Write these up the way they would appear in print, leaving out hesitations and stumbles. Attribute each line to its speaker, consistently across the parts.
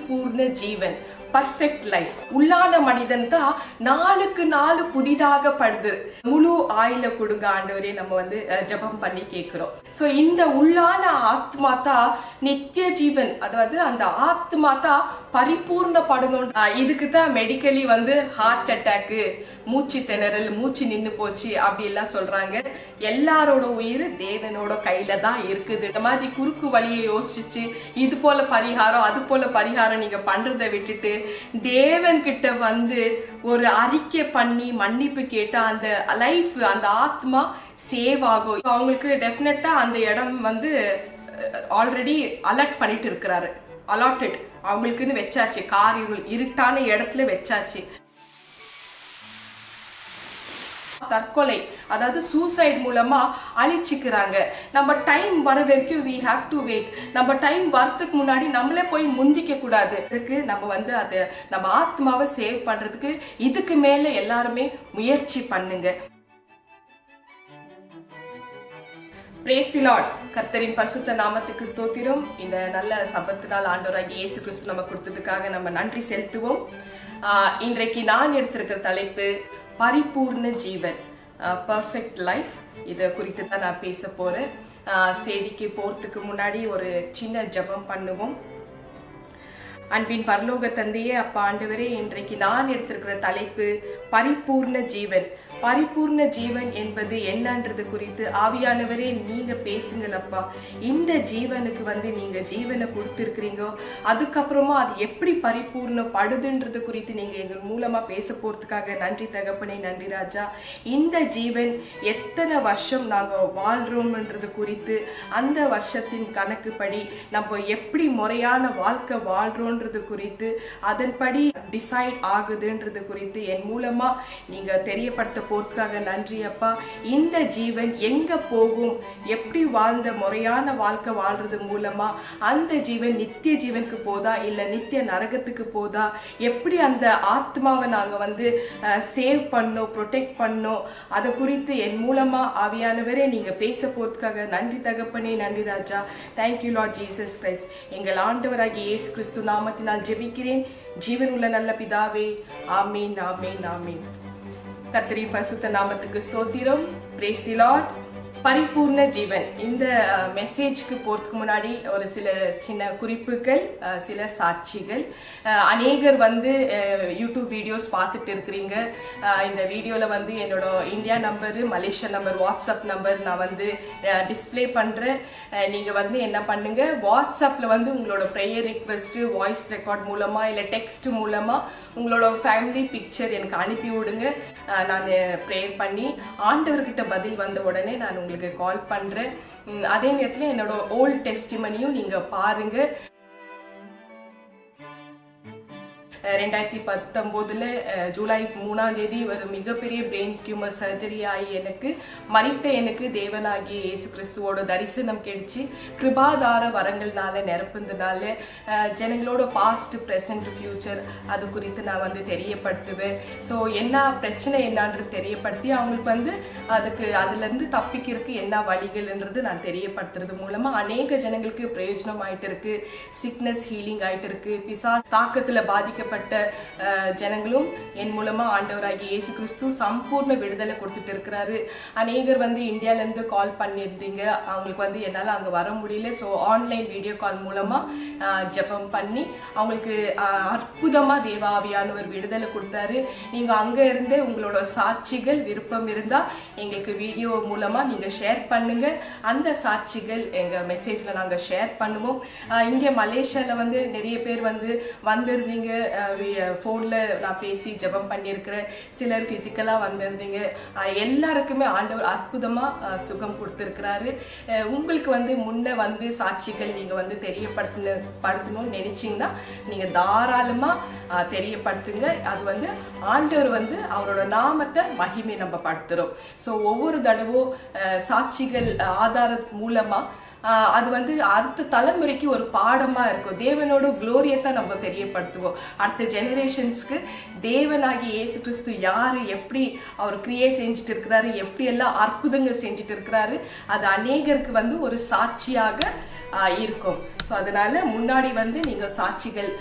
Speaker 1: பரிபூர்ண ஜீவன், perfect life. உள்ளான மனிதன் தான் நாளுக்கு நாள் புதிதாக படுது. முழு ஆயில கொடுங்க ஆண்டவரே நம்ம ஜெபம் பண்ணி கேட்கிறோம். சோ இந்த உள்ளான ஆத்மா தான் நித்திய ஜீவன், அதாவது அந்த ஆத்மா தான் பரிபூர்ணப்படணும். இதுக்கு தான் மெடிக்கலி ஹார்ட் அட்டாக்கு, மூச்சு திணறல், மூச்சு நின்னு போச்சு அப்படி எல்லாம் சொல்றாங்க. எல்லாரோட உயிர் தேவனோட கையில தான் இருக்குது. இந்த மாதிரி குறுக்கு வழியை யோசிச்சு இது போல பரிகாரம் அது போல பரிகாரம் நீங்க பண்றதை விட்டுட்டு தேவன் கிட்ட ஒரு அறிக்கை பண்ணி மன்னிப்பு கேட்டா அந்த லைஃப், அந்த ஆத்மா சேவ் ஆகும். அவங்களுக்கு டெஃபினட்டா அந்த இடம் ஆல்ரெடி அலர்ட் பண்ணிட்டு இருக்கிறாரு. அலாட்டட் அவங்களுக்குன்னு வச்சாச்சு. கார் இருட்டான இடத்துல வச்சாச்சு. தற்கொலை, அதாவது சூசைட் மூலமா அழிச்சுக்கிறாங்க. நம்ம டைம் வர வரைக்கும் we have to wait. நம்ம டைம் வரதுக்கு முன்னாடி நம்மளே போய் முந்திக்க கூடாது. இதுக்கு நம்ம அதை நம்ம ஆத்மாவை சேவ் பண்றதுக்கு இதுக்கு மேல எல்லாருமே முயற்சி பண்ணுங்க. Praise the Lord. கர்த்தரின் பரிசுத்த நாமத்துக்கு ஸ்தோத்திரம். இந்த நல்ல சபத்து நாள் ஆண்டவராகிய இயேசு கிறிஸ்து நம்ம கொடுத்ததுக்காக நம்ம நன்றி செலுத்துவோம். இன்றைக்கு நான் எடுத்திருக்கிற தலைப்பு பரிபூர்ண ஜீவன், பர்ஃபெக்ட் லைஃப். இதை குறித்து தான் நான் பேச போறேன். செய்திக்கு போறதுக்கு முன்னாடி ஒரு சின்ன ஜெபம் பண்ணுவோம். அன்பின் பரலோக தந்தையே, அப்பா ஆண்டவரே, இன்றைக்கு நான் எடுத்திருக்கிற தலைப்பு பரிபூர்ண ஜீவன். பரிபூர்ண ஜீவன் என்பது என்னன்றது குறித்து ஆவியானவரே நீங்க பேசுங்களப்பா. இந்த ஜீவனுக்கு நீங்க ஜீவனை கொடுத்திருக்கிறீங்க, அதுக்கப்புறமா அது எப்படி பரிபூர்ணப்படுதுன்றது குறித்து நீங்க எங்கள் மூலமா பேச போறதுக்காக நன்றி தகப்பனே, நன்றி ராஜா. இந்த ஜீவன் எத்தனை வருஷம் நாங்க வாழ்றோம்ன்றது குறித்து, அந்த வருஷத்தின் கணக்குப்படி நம்ம எப்படி முறையான வாழ்க்கை வாழ்றோன்றது குறித்து, அதன்படி டிசைட் ஆகுதுன்றது குறித்து என் மூலமா நீங்க தெரியப்படுத்த போறதுக்காக நன்றி அப்பா. இந்த ஜீவன் எங்க போகும், எப்படி வாழ்ந்த முறையான வாழ்க்கை வாழ்றது மூலமா அந்த ஜீவன் நித்திய ஜீவனுக்கு போதா இல்ல நித்திய நரகத்துக்கு போதா, எப்படி அந்த ஆத்மாவை நாங்க சேவ் பண்ணோம், ப்ரொடெக்ட் பண்ணோம், அதை குறித்து என் மூலமா ஆவியானவரே நீங்க பேச போறதுக்காக நன்றி தகப்பனே, நன்றி ராஜா. Thank you Lord Jesus Christ. எங்கள் ஆண்டவராகிய இயேசு கிறிஸ்து நாமத்தினால் ஜெபிக்கிறேன் ஜீவன் உள்ள நல்ல பிதாவே. ஆமீன், ஆமீன், ஆமீன். கர்த்தரின் பரிசுத்த நாமத்துக்கு ஸ்தோத்திரம். Praise the Lord. பரிபூர்ண ஜீவன். இந்த மெசேஜ்க்கு போறதுக்கு முன்னாடி ஒரு சில சின்ன குறிப்புகள், சில சாட்சிகள். அநேகர் யூடியூப் வீடியோஸ் பார்த்துட்டு இருக்கிறீங்க. இந்த வீடியோல என்னோட India number, Malaysia number, WhatsApp number நான் டிஸ்பிளே பண்றேன். நீங்க என்ன பண்ணுங்க, வாட்ஸ்அப்ல உங்களோட ப்ரேயர் ரிக்வெஸ்ட் வாய்ஸ் ரெக்கார்ட் மூலமா இல்ல டெக்ஸ்ட் மூலமா உங்களோட ஃபேமிலி பிக்சர் எனக்கு அனுப்பி விடுங்க. நான் ப்ரேயர் பண்ணி ஆண்டவர்கிட்ட பதில் வந்த உடனே நான் உங்களுக்கு கால் பண்றேன். அதே நேரத்தில் என்னோட ஓல்ட் டெஸ்டிமனியும் நீங்க பாருங்க. 2019 ஜூலை 3ஆம் தேதி ஒரு மிகப்பெரிய பிரெயின் டியூமர் சர்ஜரி ஆகி எனக்கு தேவனாகிய இயேசு கிறிஸ்துவோட தரிசனம் கிடைச்சி கிருபாதார வரங்கள்னால நிரப்புந்தனால ஜனங்களோட பாஸ்ட், பிரசன்ட், ஃபியூச்சர் அது குறித்து நான் தெரியப்படுத்துவேன். ஸோ என்ன பிரச்சனை என்னன்றது தெரியப்படுத்தி அவங்களுக்கு அதுக்கு அதுலேருந்து தப்பிக்கிறதுக்கு என்ன வழிகள்ன்றது நான் தெரியப்படுத்துறது மூலமா அநேக ஜனங்களுக்கு பிரயோஜனம் ஆயிட்டு இருக்கு. சிக்னஸ் ஹீலிங் ஆயிட்டு இருக்கு. பிசா தாக்கத்தில் பாதிக்கப்பட்ட ஜனங்களும் என் மூலமா ஆண்டவராகிய இயேசு கிறிஸ்து சம்பூர்ண விடுதலை கொடுத்துட்டு இருக்கிறாரு. அநேகர் இந்தியால இருந்து கால் பண்ணியிருந்தீங்க. அவங்களுக்கு என்னால அங்க வர முடியல. ஸோ ஆன்லைன் வீடியோ கால் மூலமா ஜெபம் பண்ணி அவங்களுக்கு அற்புதமா தேவாவியானவர் விடுதலை கொடுத்தாரு. நீங்க அங்க இருந்தே உங்களோட சாட்சிகள் விருப்பம் இருந்தா எங்களுக்கு வீடியோ மூலமா நீங்க ஷேர் பண்ணுங்க. அந்த சாட்சிகள் எங்க மெசேஜ்ல நாங்க ஷேர் பண்ணுவோம். இங்க மலேசியால நிறைய பேர் வந்திருந்தீங்க. ஃபோன்ல நான் பேசி ஜெபம் பண்ணியிருக்கிறேன். சிலர் பிசிக்கலா வந்திருந்தீங்க. எல்லாருக்குமே ஆண்டவர் அற்புதமா சுகம் கொடுத்திருக்கிறாரு. உங்களுக்கு முன்ன சாட்சிகள் நீங்க தெரியப்படுத்தணும்னு நினைச்சீங்கன்னா நீங்க தாராளமா தெரியப்படுத்துங்க. அது ஆண்டவர் அவரோட நாமத்தை மகிமை நம்ம படுத்துறோம். ஸோ ஒவ்வொரு தடவும் சாட்சிகள் ஆதார மூலமா அது வந்து அடுத்த தலைமுறைக்கு ஒரு பாடமா இருக்கும். தேவனோட குளோரியை தான் நம்ம தெரியப்படுத்துவோம் அடுத்த ஜெனரேஷன்ஸ்க்கு. தேவனாகி இயேசு கிறிஸ்து யாரு, எப்படி அவர் கிரியை செஞ்சுட்டு இருக்கிறாரு, எப்படி எல்லாம் அற்புதங்கள் செஞ்சுட்டு இருக்கிறாரு, அது அநேகருக்கு வந்து ஒரு சாட்சியாக இருக்கும். ஸோ அதனால முன்னாடி வந்து நீங்க சாட்சிகள்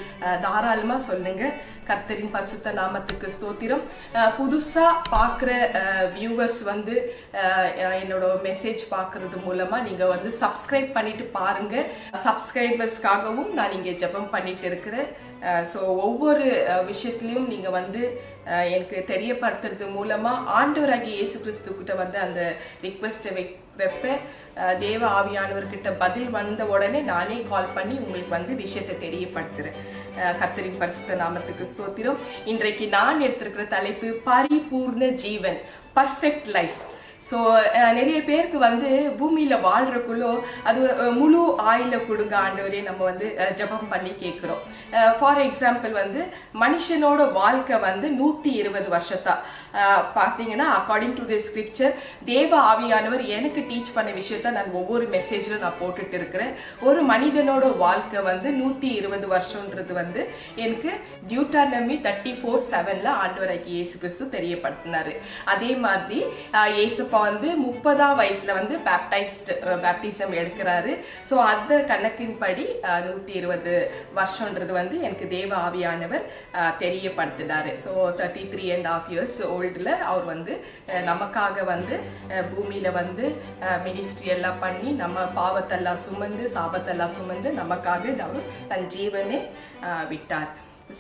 Speaker 1: தாராளமா சொல்லுங்க. கர்த்தரின் பரிசுத்த நாமத்துக்கு ஸ்தோத்திரம். புதுசா பார்க்குற வியூவர்ஸ் வந்து என்னோட மெசேஜ் பார்க்கறது மூலமா நீங்க வந்து சப்ஸ்கிரைப் பண்ணிட்டு பாருங்க. சப்ஸ்கிரைபர்ஸ்க்காகவும் நான் இங்கே ஜெபம் பண்ணிட்டு இருக்கிறேன். ஸோ ஒவ்வொரு விஷயத்துலையும் நீங்க வந்து எனக்கு தெரியப்படுத்துறது மூலமா ஆண்டவராகிய இயேசு கிறிஸ்து கிட்ட வந்து அந்த ரிக்வெஸ்ட்டை வைப்பேன். தேவ ஆவியானவர்கிட்ட பதில் வந்த உடனே நானே கால் பண்ணி உங்களுக்கு வந்து விஷயத்தை தெரியப்படுத்துறேன். கர்த்தரின் பரிசுத்த நாமத்துக்கு ஸ்தோத்திரம். இன்றைக்கு நான் எடுத்திருக்கிற தலைப்பு பரிபூர்ண ஜீவன், பர்ஃபெக்ட் லைஃப். ஸோ நிறைய பேருக்கு வந்து பூமியில வாழ்றக்குள்ளோ அது முழு ஆயில கொடுங்க ஆண்டவரே நம்ம வந்து ஜபம் பண்ணி கேட்குறோம். ஃபார் எக்ஸாம்பிள் வந்து மனுஷனோட வாழ்க்கை வந்து 120 வருஷத்தா பார்த்தீங்கன்னா அக்கார்டிங் டு தி ஸ்கிரிப்சர் தேவ ஆவியானவர் எனக்கு டீச் பண்ண விஷயத்த நான் ஒவ்வொரு மெசேஜில் நான் போட்டுட்டு இருக்கிறேன். ஒரு மனிதனோட வாழ்க்கை வந்து 120 வருஷம்ன்றது வந்து எனக்கு டியூட்டானமி 34:7 ஆண்டவராகிய இயேசு கிறிஸ்து தெரியப்படுத்தினாரு. அதே மாதிரி இயேசுப்பா வந்து 30ஆம் வயசுல வந்து பேப்டிசம் எடுக்கிறாரு. ஸோ அந்த கணக்கின்படி 120 வருஷம்ன்றது வந்து எனக்கு தேவ ஆவியானவர் தெரியப்படுத்தினாரு. ஸோ 33.5 years அவர் வந்து நமக்காக வந்து பூமியில வந்து மினிஸ்ட்ரி எல்லாம் பண்ணி நம்ம பாவத்தெல்லாம் சுமந்து சாபத்தெல்லாம் சுமந்து நமக்காக அவர் தன் ஜீவனை விட்டார்.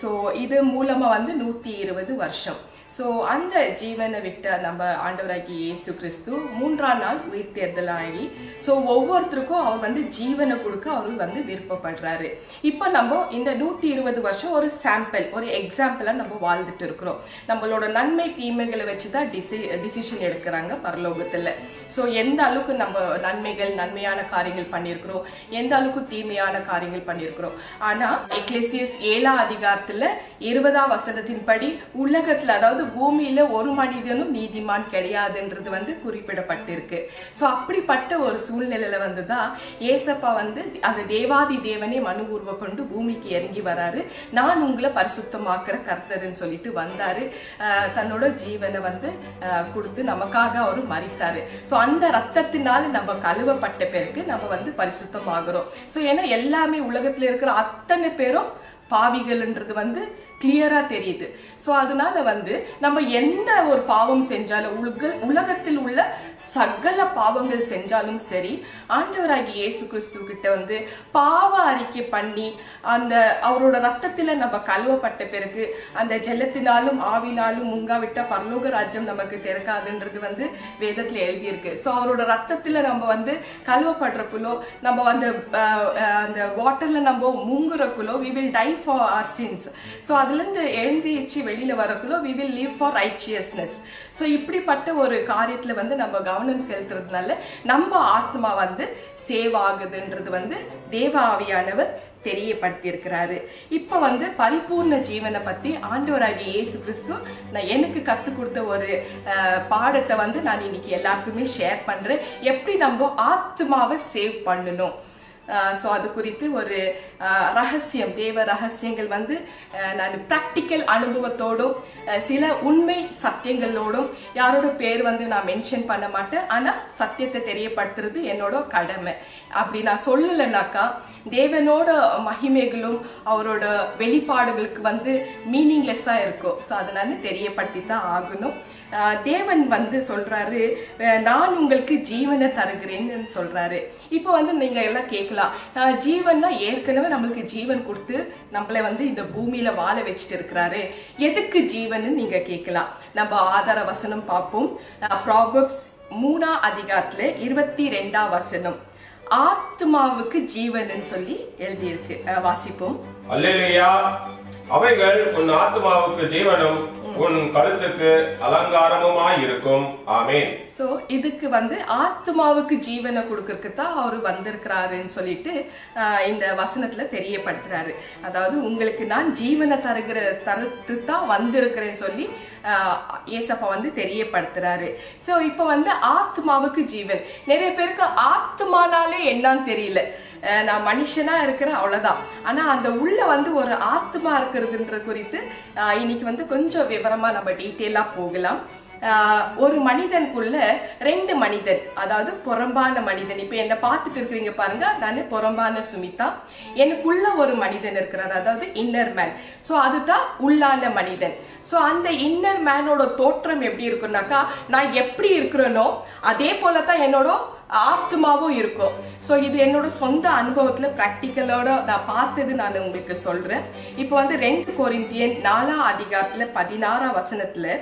Speaker 1: ஸோ இது மூலமா வந்து 120 வருஷம். ஸோ அந்த ஜீவனை விட்ட நம்ம ஆண்டவராகிய இயேசு கிறிஸ்து 3ஆம் நாள் உயிர் தேர்தலாகி ஸோ ஒவ்வொருத்தருக்கும் அவர் வந்து ஜீவனை கொடுக்க அவர் வந்து விருப்பப்படுறாரு. இப்போ நம்ம இந்த 120 வருஷம் ஒரு சாம்பிள், ஒரு எக்ஸாம்பிளாக நம்ம வாழ்ந்துட்டு இருக்கிறோம். நம்மளோட நன்மை தீமைகளை வச்சு தான் டிசிஷன் எடுக்கிறாங்க பரலோகத்தில். ஸோ எந்த அளவுக்கு நம்ம நன்மையான காரியங்கள் பண்ணியிருக்கிறோம், எந்த அளவுக்கு தீமையான காரியங்கள் பண்ணியிருக்கிறோம். ஆனால் எக்லெசியஸ் 7ஆம் அதிகாரத்தில் 20ஆம் வசனத்தின்படி உலகத்தில், அதாவது பூமியில ஒரு மனிதனும் நீதிமான் கிடையாதுன்றது வந்து குறிப்பிடப்பட்டிருக்கு. ஸோ அப்படிப்பட்ட ஒரு சூழ்நிலையில வந்துதான் ஏசப்பா வந்து அந்த தேவாதி தேவனே மனு உருவ கொண்டு பூமிக்கு இறங்கி வராரு. நான் உங்களை பரிசுத்தமாக்குற கர்த்தர்ன்னு சொல்லிட்டு வந்தாரு. தன்னோட ஜீவனை வந்து கொடுத்து நமக்காக அவரு மரித்தாரு. ஸோ அந்த ரத்தத்தினால நம்ம கழுவப்பட்ட பேருக்கு நம்ம வந்து பரிசுத்தமாகிறோம். ஸோ ஏன்னா எல்லாமே உலகத்துல இருக்கிற அத்தனை பேரும் பாவிகள்ன்றது வந்து கிளியரா தெரியுது. ஸோ அதனால வந்து நம்ம எந்த ஒரு பாவம் செஞ்சாலும் உலகத்தில் உள்ள சகல பாவங்கள் செஞ்சாலும் சரி, ஆண்டவராகிய இயேசு கிறிஸ்து கிட்ட வந்து பாவ அறிக்கை பண்ணி அந்த அவரோட ரத்தத்துல நம்ம கழுவப்பட்ட பிறகு அந்த ஜலத்தினாலும் ஆவினாலும் முங்காவிட்ட பரலோக ராஜ்யம் நமக்கு திறக்காதுன்றது வந்து வேதத்துல எழுதியிருக்கு. ஸோ அவரோட ரத்தத்துல நம்ம வந்து கழுவப்படுறக்குள்ளோ, நம்ம அந்த வாட்டர்ல நம்ம முங்குறக்குள்ளோ we will die for our sins. So அதுலேருந்து எழுந்திச்சு வெளியில வரக்குள்ளோ we will live for righteousness. So இப்படிப்பட்ட ஒரு காரியத்துல வந்து நம்ம கவனம் செலுத்துறதுனால நம்ம ஆத்மா வந்து சேவ் ஆகுதுன்றது வந்து தேவ ஆவியானவர் தெரியப்படுத்தி இருக்கிறாரு. இப்ப வந்து பரிபூர்ண ஜீவனை பத்தி ஆண்டவராகிய இயேசு கிறிஸ்து நான் எனக்கு கத்து கொடுத்த ஒரு பாடத்தை வந்து நான் இன்னைக்கு எல்லாருக்குமே ஷேர் பண்றேன். எப்படி நம்ம ஆத்மாவை சேவ் பண்ணணும். ஸோ அது குறித்து ஒரு ரகசியம், தேவ ரகசியங்கள் வந்து நான் ப்ராக்டிக்கல் அனுபவத்தோடும் சில உண்மை சத்தியங்களோடும், யாரோட பேர் வந்து நான் மென்ஷன் பண்ண மாட்டேன், ஆனால் சத்தியத்தை தெரியப்படுத்துறது என்னோட கடமை. அப்படி நான் சொல்லலைனாக்கா தேவனோட மகிமைகளும் அவரோட வெளிப்பாடுகளுக்கு வந்து மீனிங்லெஸ்ஸாக இருக்கும். ஸோ அதனால தெரியப்படுத்தி தான் ஆகணும். தேவன் வந்து சொல்றாரு, நான் உங்களுக்கு ஜீவனை தருகிறேன்னு சொல்றாரு. இப்போ வந்து நீங்க எல்லாம் கேட்கலாம், ஜீவன்னா ஏற்கனவே நம்மளுக்கு ஜீவன் கொடுத்து நம்மளை வந்து இந்த பூமியில வாழ வச்சுட்டு இருக்கிறாரு, எதுக்கு ஜீவன் நீங்க கேட்கலாம். நம்ம ஆதார வசனம் பார்ப்போம். ப்ராவர்ப்ஸ் 3ஆம் அதிகாரத்துல 22ஆம் வசனம், ஆத்மாவுக்கு ஜீவன் சொல்லி எழுதியிருக்கு. வாசிப்போம்.
Speaker 2: அல்லேலூயா. அவைகள் உன் ஆத்மாவுக்கு ஜீவனும் உன் கழுத்துக்கு அலங்காரமுமாய் இருக்கும். ஆமென்.
Speaker 1: சோ இதுக்கு வந்து ஆத்மாவுக்கு ஜீவனை கொடுக்கறதுக்கு தான் அவர் வந்திருக்கிறாருன்னு சொல்லிட்டு இந்த வசனத்துல தெரியப்படுத்துறாரு. அதாவது உங்களுக்கு நான் ஜீவனை தரத்து தான் வந்திருக்கிறேன்னு சொல்லி ஏசப்பா வந்து தெரியப்படுத்துறாரு. சோ இப்ப வந்து ஆத்மாவுக்கு ஜீவன். நிறைய பேருக்கு ஆத்மானாலே என்னன்னு தெரியல. நான் மனுஷனா இருக்கிறேன் அவ்வளவுதான். ஆனா அந்த உள்ள வந்து ஒரு ஆத்மா இருக்கிறதுன்ற குறித்து இன்னைக்கு வந்து கொஞ்சம் விவரமா நம்ம டீட்டெயிலா போகலாம். ஒரு மனிதனுக்குள்ள ரெண்டு மனிதன், அதாவது புறம்பான மனிதன். இப்ப என்ன பார்த்துட்டு இருக்கிறீங்க பாருங்க, நான் புறம்பான சுமிதா. எனக்குள்ள ஒரு மனிதன் இருக்கிறார், அதாவது இன்னர் மேன். சோ அதுதான் உள்ளான மனிதன். சோ அந்த இன்னர் மேனோட தோற்றம் எப்படி இருக்குன்னாக்கா, நான் எப்படி இருக்கிறேனோ அதே போலதான் என்னோட ஆத்மாவும் இருக்கும். ஸோ இது என்னோட சொந்த அனுபவத்துல பிராக்டிக்கலோட நான் பார்த்தது நான் உங்களுக்கு சொல்றேன். இப்போ வந்து 2 கொரிந்தியன் 4:16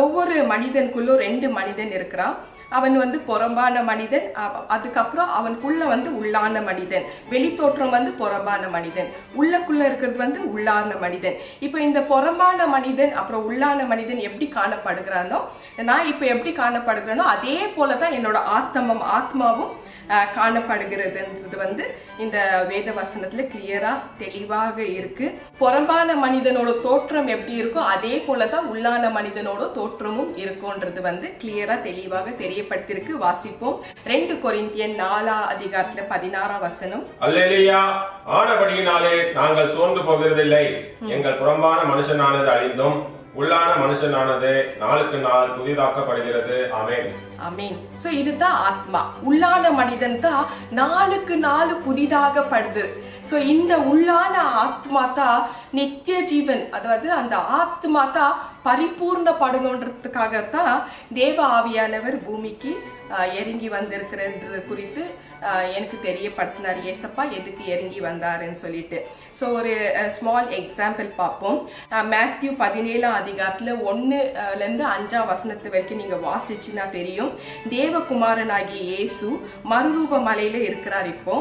Speaker 1: ஒவ்வொரு மனிதனுக்குள்ளும் 2 மனிதன் இருக்கிறான். அவன் வந்து புறம்பான மனிதன், அதுக்கப்புறம் அவனுக்குள்ள வந்து உள்ளான மனிதன். வெளி தோற்றம் வந்து புறம்பான மனிதன், உள்ளக்குள்ள இருக்கிறது வந்து உள்ளான மனிதன். இப்ப இந்த புறம்பான மனிதன் அப்புறம் உள்ளான மனிதன் எப்படி காணப்படுகிறானோ, நான் இப்ப எப்படி காணப்படுகிறேனோ அதே போலதான் என்னோட ஆத்மாவும் காணப்படுகிறதுன்றது வந்து இந்த வேத வசனத்துல கிளியரா தெளிவாக இருக்கு. புறம்பான மனிதனோட தோற்றம் எப்படி இருக்கோ அதே போலதான் உள்ளான மனிதனோட தோற்றமும் இருக்கும்ன்றது வந்து கிளியரா தெளிவாக தெரியப்படுத்திருக்கு. வாசிப்போம். 2 கொரிந்தியன் 4:16.
Speaker 2: அல்லேலூயா. ஆனபடியினாலே நாங்கள் சோர்ந்து போகிறதில்லை. எங்கள் புறம்பான மனுஷனானது அழிந்தும் உள்ளான மனுஷனானது நாளுக்கு நாள் புதிதாக்கப்படுகிறது. ஆமென்.
Speaker 1: ஆமென். சோ இதுதான் ஆத்மா. உள்ளான மனிதன் தான் நாளுக்கு நாள் புதிதாகப்படுது. சோ இந்த உள்ளான ஆத்மா தான் நித்திய ஜீவன், அதாவது அந்த ஆத்மா தான் பரிபூர்ணப்படணுன்றதுக்காகத்தான் தேவ ஆவியானவர் பூமிக்கு இறங்கி வந்திருக்கிறது குறித்து எனக்கு தெரியப்படுத்தினார். ஏசப்பா எதுக்கு இறங்கி வந்தாருன்னு சொல்லிட்டு. ஸோ ஒரு ஸ்மால் எக்ஸாம்பிள் பார்ப்போம். மேத்யூ 17:1-5 வரைக்கும் நீங்க வாசிச்சுன்னா தெரியும். தேவகுமாரனாகிய இயேசு மறுரூப மலையில இருக்கிறார். இப்போ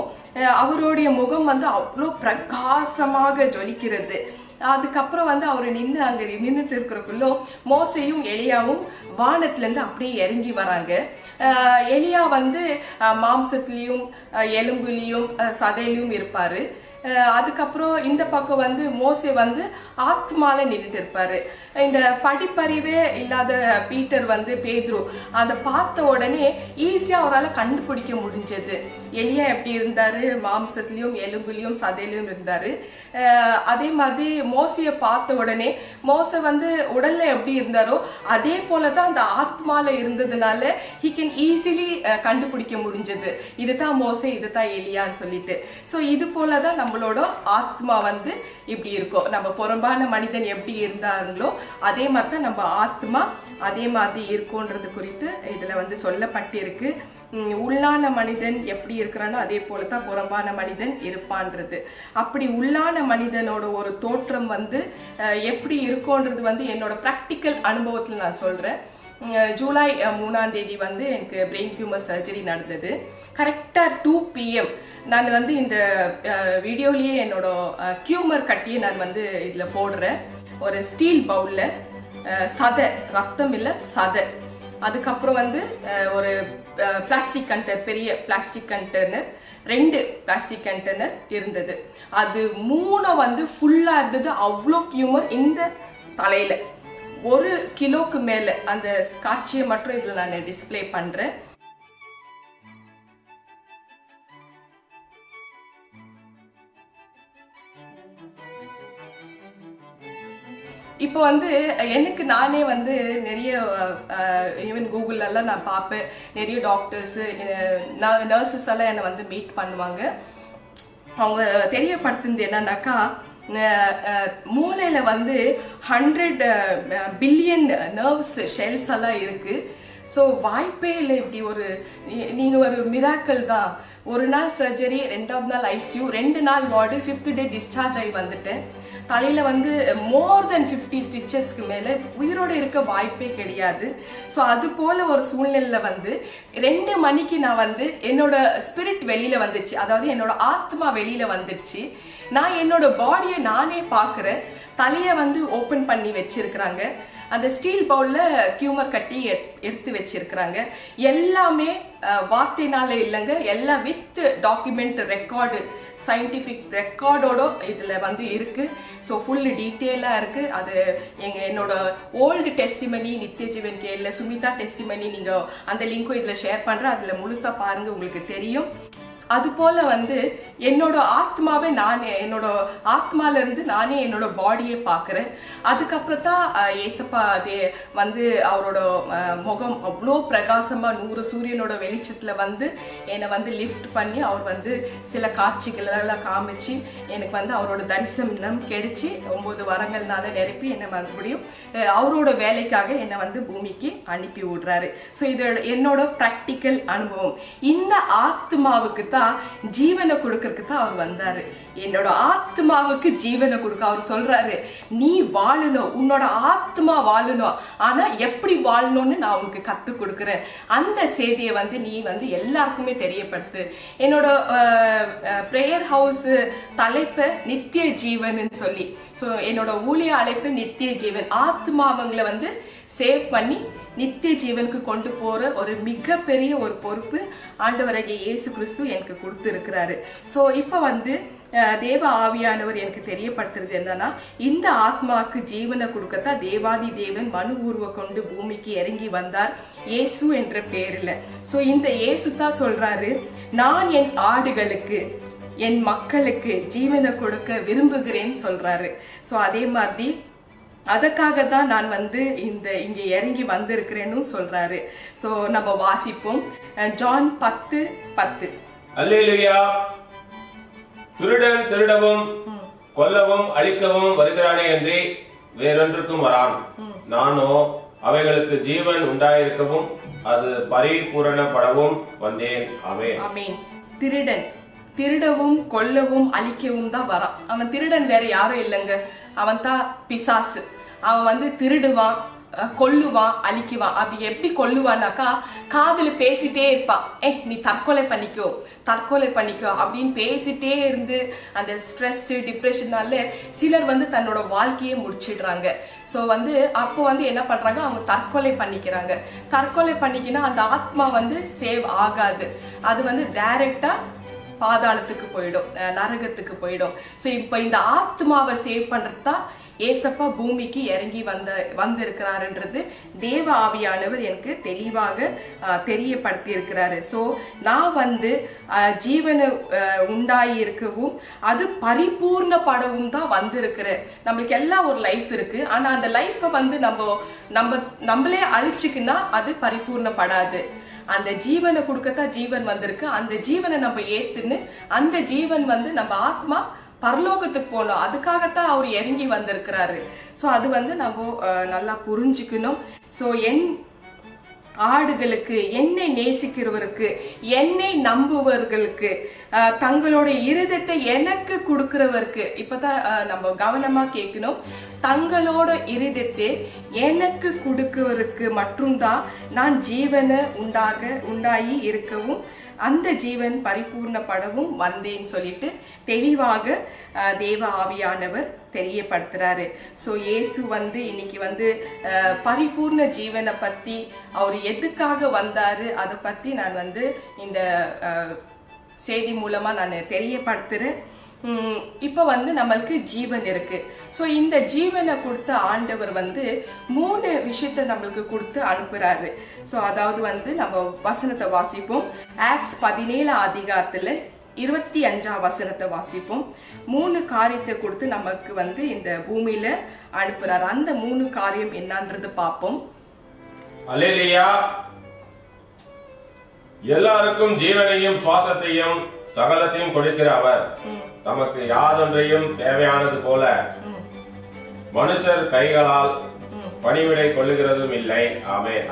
Speaker 1: அவருடைய முகம் வந்து அவ்வளோ பிரகாசமாக ஜொலிக்கிறது. அதுக்கப்புறம் வந்து அவர் அங்க நின்றுட்டு இருக்கிறக்குள்ள மோசையும் எலியாவும் வானத்துல இருந்து அப்படியே இறங்கி வராங்க. எலியா வந்து மாம்சத்திலையும் எலும்புலையும் சதையிலையும் இருப்பாரு. அதுக்கப்புறம் இந்த பக்கம் வந்து மோசே வந்து ஆத்மால நின்றுட்டு இருப்பாரு. இந்த படிப்பறிவே இல்லாத பீட்டர் வந்து பேதுரு அந்த பார்த்த உடனே ஈஸியா அவரால் கண்டுபிடிக்க முடிஞ்சது எலியா எப்படி இருந்தாரு, மாம்சத்திலையும் எலும்புலையும் சதையிலையும் இருந்தாரு. அதே மாதிரி மோசைய பார்த்த உடனே மோசை வந்து உடல்ல எப்படி இருந்தாரோ அதே போலதான் அந்த ஆத்மால இருந்ததுனால he can easily கண்டுபிடிக்க முடிஞ்சது. இதுதான் மோசே, இதுதான் எலியான்னு சொல்லிட்டு. ஸோ இது போலதான் நம்மளோட ஆத்மா வந்து இப்படி இருக்கும். நம்ம புறம்பான மனிதன் எப்படி இருந்தாங்களோ அதே மாதிரி தான் நம்ம ஆத்மா அதே மாதிரி இருக்கும்ன்றது குறித்து இதுல வந்து சொல்லப்பட்டிருக்கு. உள்ளான மனிதன் எப்படி இருக்கிறானோ அதே போலதான் புறம்பான மனிதன் இருப்பான்றது. அப்படி உள்ளான மனிதனோட ஒரு தோற்றம் வந்து எப்படி இருக்கும்ன்றது வந்து என்னோட பிராக்டிக்கல் அனுபவத்துல நான் சொல்றேன். ஜூலை 3 வந்து எனக்கு பிரெயின் டியூமர் சர்ஜரி நடந்தது. கரெக்டா 2 PM நான் வந்து இந்த வீடியோலயே என்னோட டியூமர் கட்டியை நான் வந்து இதுல போடுறேன். ஒரு ஸ்டீல் பவுல்ல சதை, ரத்தம் இல்ல சதை. அதுக்கப்புறம் வந்து ஒரு பிளாஸ்டிக் கண்டெய்னர், பெரிய பிளாஸ்டிக் கண்டெய்னர், 2 பிளாஸ்டிக் கண்டெய்னர் இருந்தது. அது 3 வந்து ஃபுல்லா இருந்தது. அவ்வளோ டியூமர் இந்த தலையில 1 கிலோக்கு மேல. அந்த காட்சியை மட்டும் இதுல நான் டிஸ்பிளே பண்றேன். இப்போ வந்து எனக்கு நானே வந்து நிறைய ஈவன் கூகுளெல்லாம் நான் பார்ப்பேன். நிறைய டாக்டர்ஸு நர்சஸ் எல்லாம் என்னை வந்து மீட் பண்ணுவாங்க. அவங்க தெரியப்படுத்துனது என்னன்னாக்கா, மூளையில வந்து 100 பில்லியன் நர்வ்ஸ் ஷெல்ஸ் எல்லாம் இருக்கு. ஸோ வாய்ப்பே இல்லை. இப்படி ஒரு நீங்கள் ஒரு மிராக்கல் தான். ஒரு நாள் சர்ஜரி, 2வது நாள் ICU, 2 நாள் வார்டு, 5th டே டிஸ்சார்ஜ் ஆகி வந்துட்டேன். தலையில் வந்து மோர் தென் 50 ஸ்டிச்சஸ்க்கு மேலே உயிரோடு இருக்க வாய்ப்பே கிடையாது. ஸோ அது போல் ஒரு சூழ்நிலையில் வந்து 2 மணிக்கு நான் வந்து என்னோட ஸ்பிரிட் வெளியில் வந்துச்சு, அதாவது என்னோட ஆத்மா வெளியில் வந்துடுச்சு. நான் என்னோட பாடியை நானே பார்க்குறேன். தலையை வந்து ஓப்பன் பண்ணி வச்சிருக்கிறாங்க. அந்த ஸ்டீல் பவுல்ல கியூமர் கட்டி எடுத்து வச்சிருக்கிறாங்க. எல்லாமே வார்த்தைனால இல்லைங்க, எல்லாம் வித் டாக்குமெண்ட் ரெக்கார்டு, சயின்டிஃபிக் ரெக்கார்டோட இதுல வந்து இருக்கு. ஸோ ஃபுல் டீட்டெயிலாக இருக்கு. அது என்னோட ஓல்டு டெஸ்டிமனி நித்திய ஜீவன் கேள்ல சுமிதா டெஸ்டிமனி, நீங்க அந்த லிங்க்கும் இதுல ஷேர் பண்றேன். அதுல முழுசா பாருங்க, உங்களுக்கு தெரியும். அது போல வந்து என்னோட ஆத்மாவே நானே, என்னோட ஆத்மால இருந்து நானே என்னோட பாடியை பார்க்குறேன். அதுக்கப்புறம் தான் ஏசப்பா வந்து அவரோட முகம் அவ்வளோ பிரகாசமா 100 சூரியனோட வெளிச்சத்துல வந்து என்னை வந்து லிஃப்ட் பண்ணி அவர் வந்து சில காட்சிகளெல்லாம் காமிச்சு எனக்கு வந்து அவரோட தரிசனம் கிடைச்சி 9 வரங்கள்னால நிரப்பி என்னை மறுபடியும் அவரோட வேலைக்காக என்னை வந்து பூமிக்கு அனுப்பி விடுறாரு. ஸோ இதோட என்னோட ப்ராக்டிக்கல் அனுபவம். இந்த ஆத்மாவுக்கு தான் ஜீவனை கொடுக்கறதுக்கு தான் அவர் வந்தாரு. என்னோட ஆத்மாவுக்கு ஜீவனை கொடுக்க அவர் சொல்றாரு, நீ வாழணும், உன்னோட ஆத்மா வாழணும். ஆனா எப்படி வாழணும்னு நான் உனக்கு கத்து கொடுக்குறேன். அந்த செய்தியை வந்து நீ வந்து எல்லாருக்குமே தெரியப்படுத்து. என்னோட பிரேயர் ஹவுஸ் தலைப்பு நித்திய ஜீவன் சொல்லி, ஸோ என்னோட ஊழிய அழைப்பு நித்திய ஜீவன். ஆத்மாவங்களை வந்து சேவ் பண்ணி நித்திய ஜீவனுக்கு கொண்டு போற ஒரு மிகப்பெரிய ஒரு பொறுப்பு ஆண்டவராகிய இயேசு கிறிஸ்து எனக்கு கொடுத்து இருக்கிறாரு. ஸோ இப்போ வந்து தேவ ஆவியானவர் எனக்கு தெரியப்படுத்துறது என்னன்னா, இந்த ஆத்மாவுக்கு ஜீவனை கொடுக்கத்தான் தேவாதி தேவன் மனு உருவ கொண்டு பூமிக்கு இறங்கி வந்தார், இயேசு என்ற பேர்ல. ஸோ இந்த இயேசு தான் சொல்றாரு, நான் என் ஆடுகளுக்கு என் மக்களுக்கு ஜீவனை கொடுக்க விரும்புகிறேன்னு சொல்றாரு. ஸோ அதே மாதிரி அதற்காக தான் நான் வந்து இங்கே இறங்கி வந்திருக்கிறேன்னு சொல்றாரு. ஸோ நம்ம வாசிப்போம் ஜான் 10:10.
Speaker 2: அல்லேலூயா. திருடன் திருடவும் கொல்லவும் அழிக்கவும் வருகிறானே என்று வேறொன்றுக்கும் வரான். நானோ அவைகளுக்கு ஜீவன் உண்டாயிருக்கவும் அது பரிபூரணப்படவும் வந்தேன். ஆமென்.
Speaker 1: ஆமென். திருடன் திருடவும் கொல்லவும் அழிக்கவும் தான் வரான். அவன் திருடன் வேற யாரும் இல்லைங்க, அவன் தான் பிசாசு. அவன் வந்து திருடுவான், கொல்லுவான், அழிக்குவான். அப்படி எப்படி கொல்லுவான்னாக்கா, காதுல பேசிட்டே இருப்பான், நீ தற்கொலை பண்ணிக்கோ தற்கொலை பண்ணிக்கோ அப்படின்னு பேசிட்டே இருந்து அந்த ஸ்ட்ரெஸ் டிப்ரெஷனால சிலர் வந்து தன்னோட வாழ்க்கையை முடிச்சிடுறாங்க. ஸோ வந்து அப்போ வந்து என்ன பண்றாங்க, அவங்க தற்கொலை பண்ணிக்கிறாங்க. தற்கொலை பண்ணிக்கினா அந்த ஆத்மா வந்து சேவ் ஆகாது, அது வந்து டைரக்டா பாதாளத்துக்கு போயிடும், நரகத்துக்கு போயிடும். ஸோ இப்போ இந்த ஆத்மாவை சேவ் பண்றது தான் ஏசப்பா பூமிக்கு இறங்கி வந்திருக்கிறாருன்றது தேவ ஆவியானவர் எனக்கு தெளிவாக தெரியப்படுத்தி இருக்கிறாரு. ஸோ நான் வந்து ஜீவனை உண்டாகி இருக்கவும் அது பரிபூர்ணப்படவும் தான் வந்திருக்கிறேன். நம்மளுக்கு எல்லாம் ஒரு லைஃப் இருக்கு, ஆனா அந்த லைஃபை வந்து நம்மளே அழிச்சுக்குன்னா அது பரிபூர்ணப்படாது. அந்த ஜீவனை கொடுக்கத்தான் ஜீவன் வந்திருக்கு. அந்த ஜீவனை நம்ம ஏத்துன்னு அந்த ஜீவன் வந்து நம்ம ஆத்மா பரலோகத்துக்கு போகணும், அதுக்காகத்தான் அவர் இறங்கி வந்திருக்கிறாரு. ஸோ அது வந்து நம்ம நல்லா புரிஞ்சுக்கணும். ஸோ என் ஆடுகளுக்கு, என்னை நேசிக்கிறவருக்கு, என்னை நம்புவர்களுக்கு, தங்களோட இருதயத்தை எனக்கு கொடுக்கிறவருக்கு, இப்பதான் நம்ம கவனமா கேட்கணும், தங்களோட இருதயத்தை எனக்கு கொடுக்கிறவருக்கு மட்டும்தான் நான் ஜீவனை உண்டாகி இருக்கவும் அந்த ஜீவன் பரிபூர்ணப்படவும் வந்தேன்னு சொல்லிட்டு தெளிவாக தேவ ஆவியானவர் தெரியப்படுத்துறாரு. ஸோ இயேசு வந்து இன்னைக்கு வந்து பரிபூர்ண ஜீவனை பத்தி, அவர் எதுக்காக வந்தாரு அதை பத்தி நான் வந்து இந்த செய்தி மூலமா நான் தெரியப்படுத்துறேன். இப்போ வந்து நம்மளுக்கு ஜீவன் இருக்கு. ஸோ இந்த ஜீவனை கொடுத்த ஆண்டவர் வந்து 3 விஷயத்தை நம்மளுக்கு கொடுத்து அனுப்புறாரு. ஸோ அதாவது வந்து நம்ம வசனத்தை வாசிப்போம். ஆக்ட்ஸ் 17 அதிகாரத்துல 25 வசனத்தை வாசிப்போம். 3 காரியத்தை கொடுத்து நமக்கு வந்து இந்த பூமியில அனுப்புறாரு. அந்த 3 காரியம் என்னன்றது பார்ப்போம்.
Speaker 2: அல்லேலூயா. எல்லாருக்கும் ஜீவனையும் சுவாசத்தையும் சகலத்தையும் கொடுக்கிற அவர் தமக்கு யாதொன்றையும் தேவையானது போல மனுஷர் கைகளால் பணிவிடை கொள்ளுகிறதும் இல்லை. ஆமென்.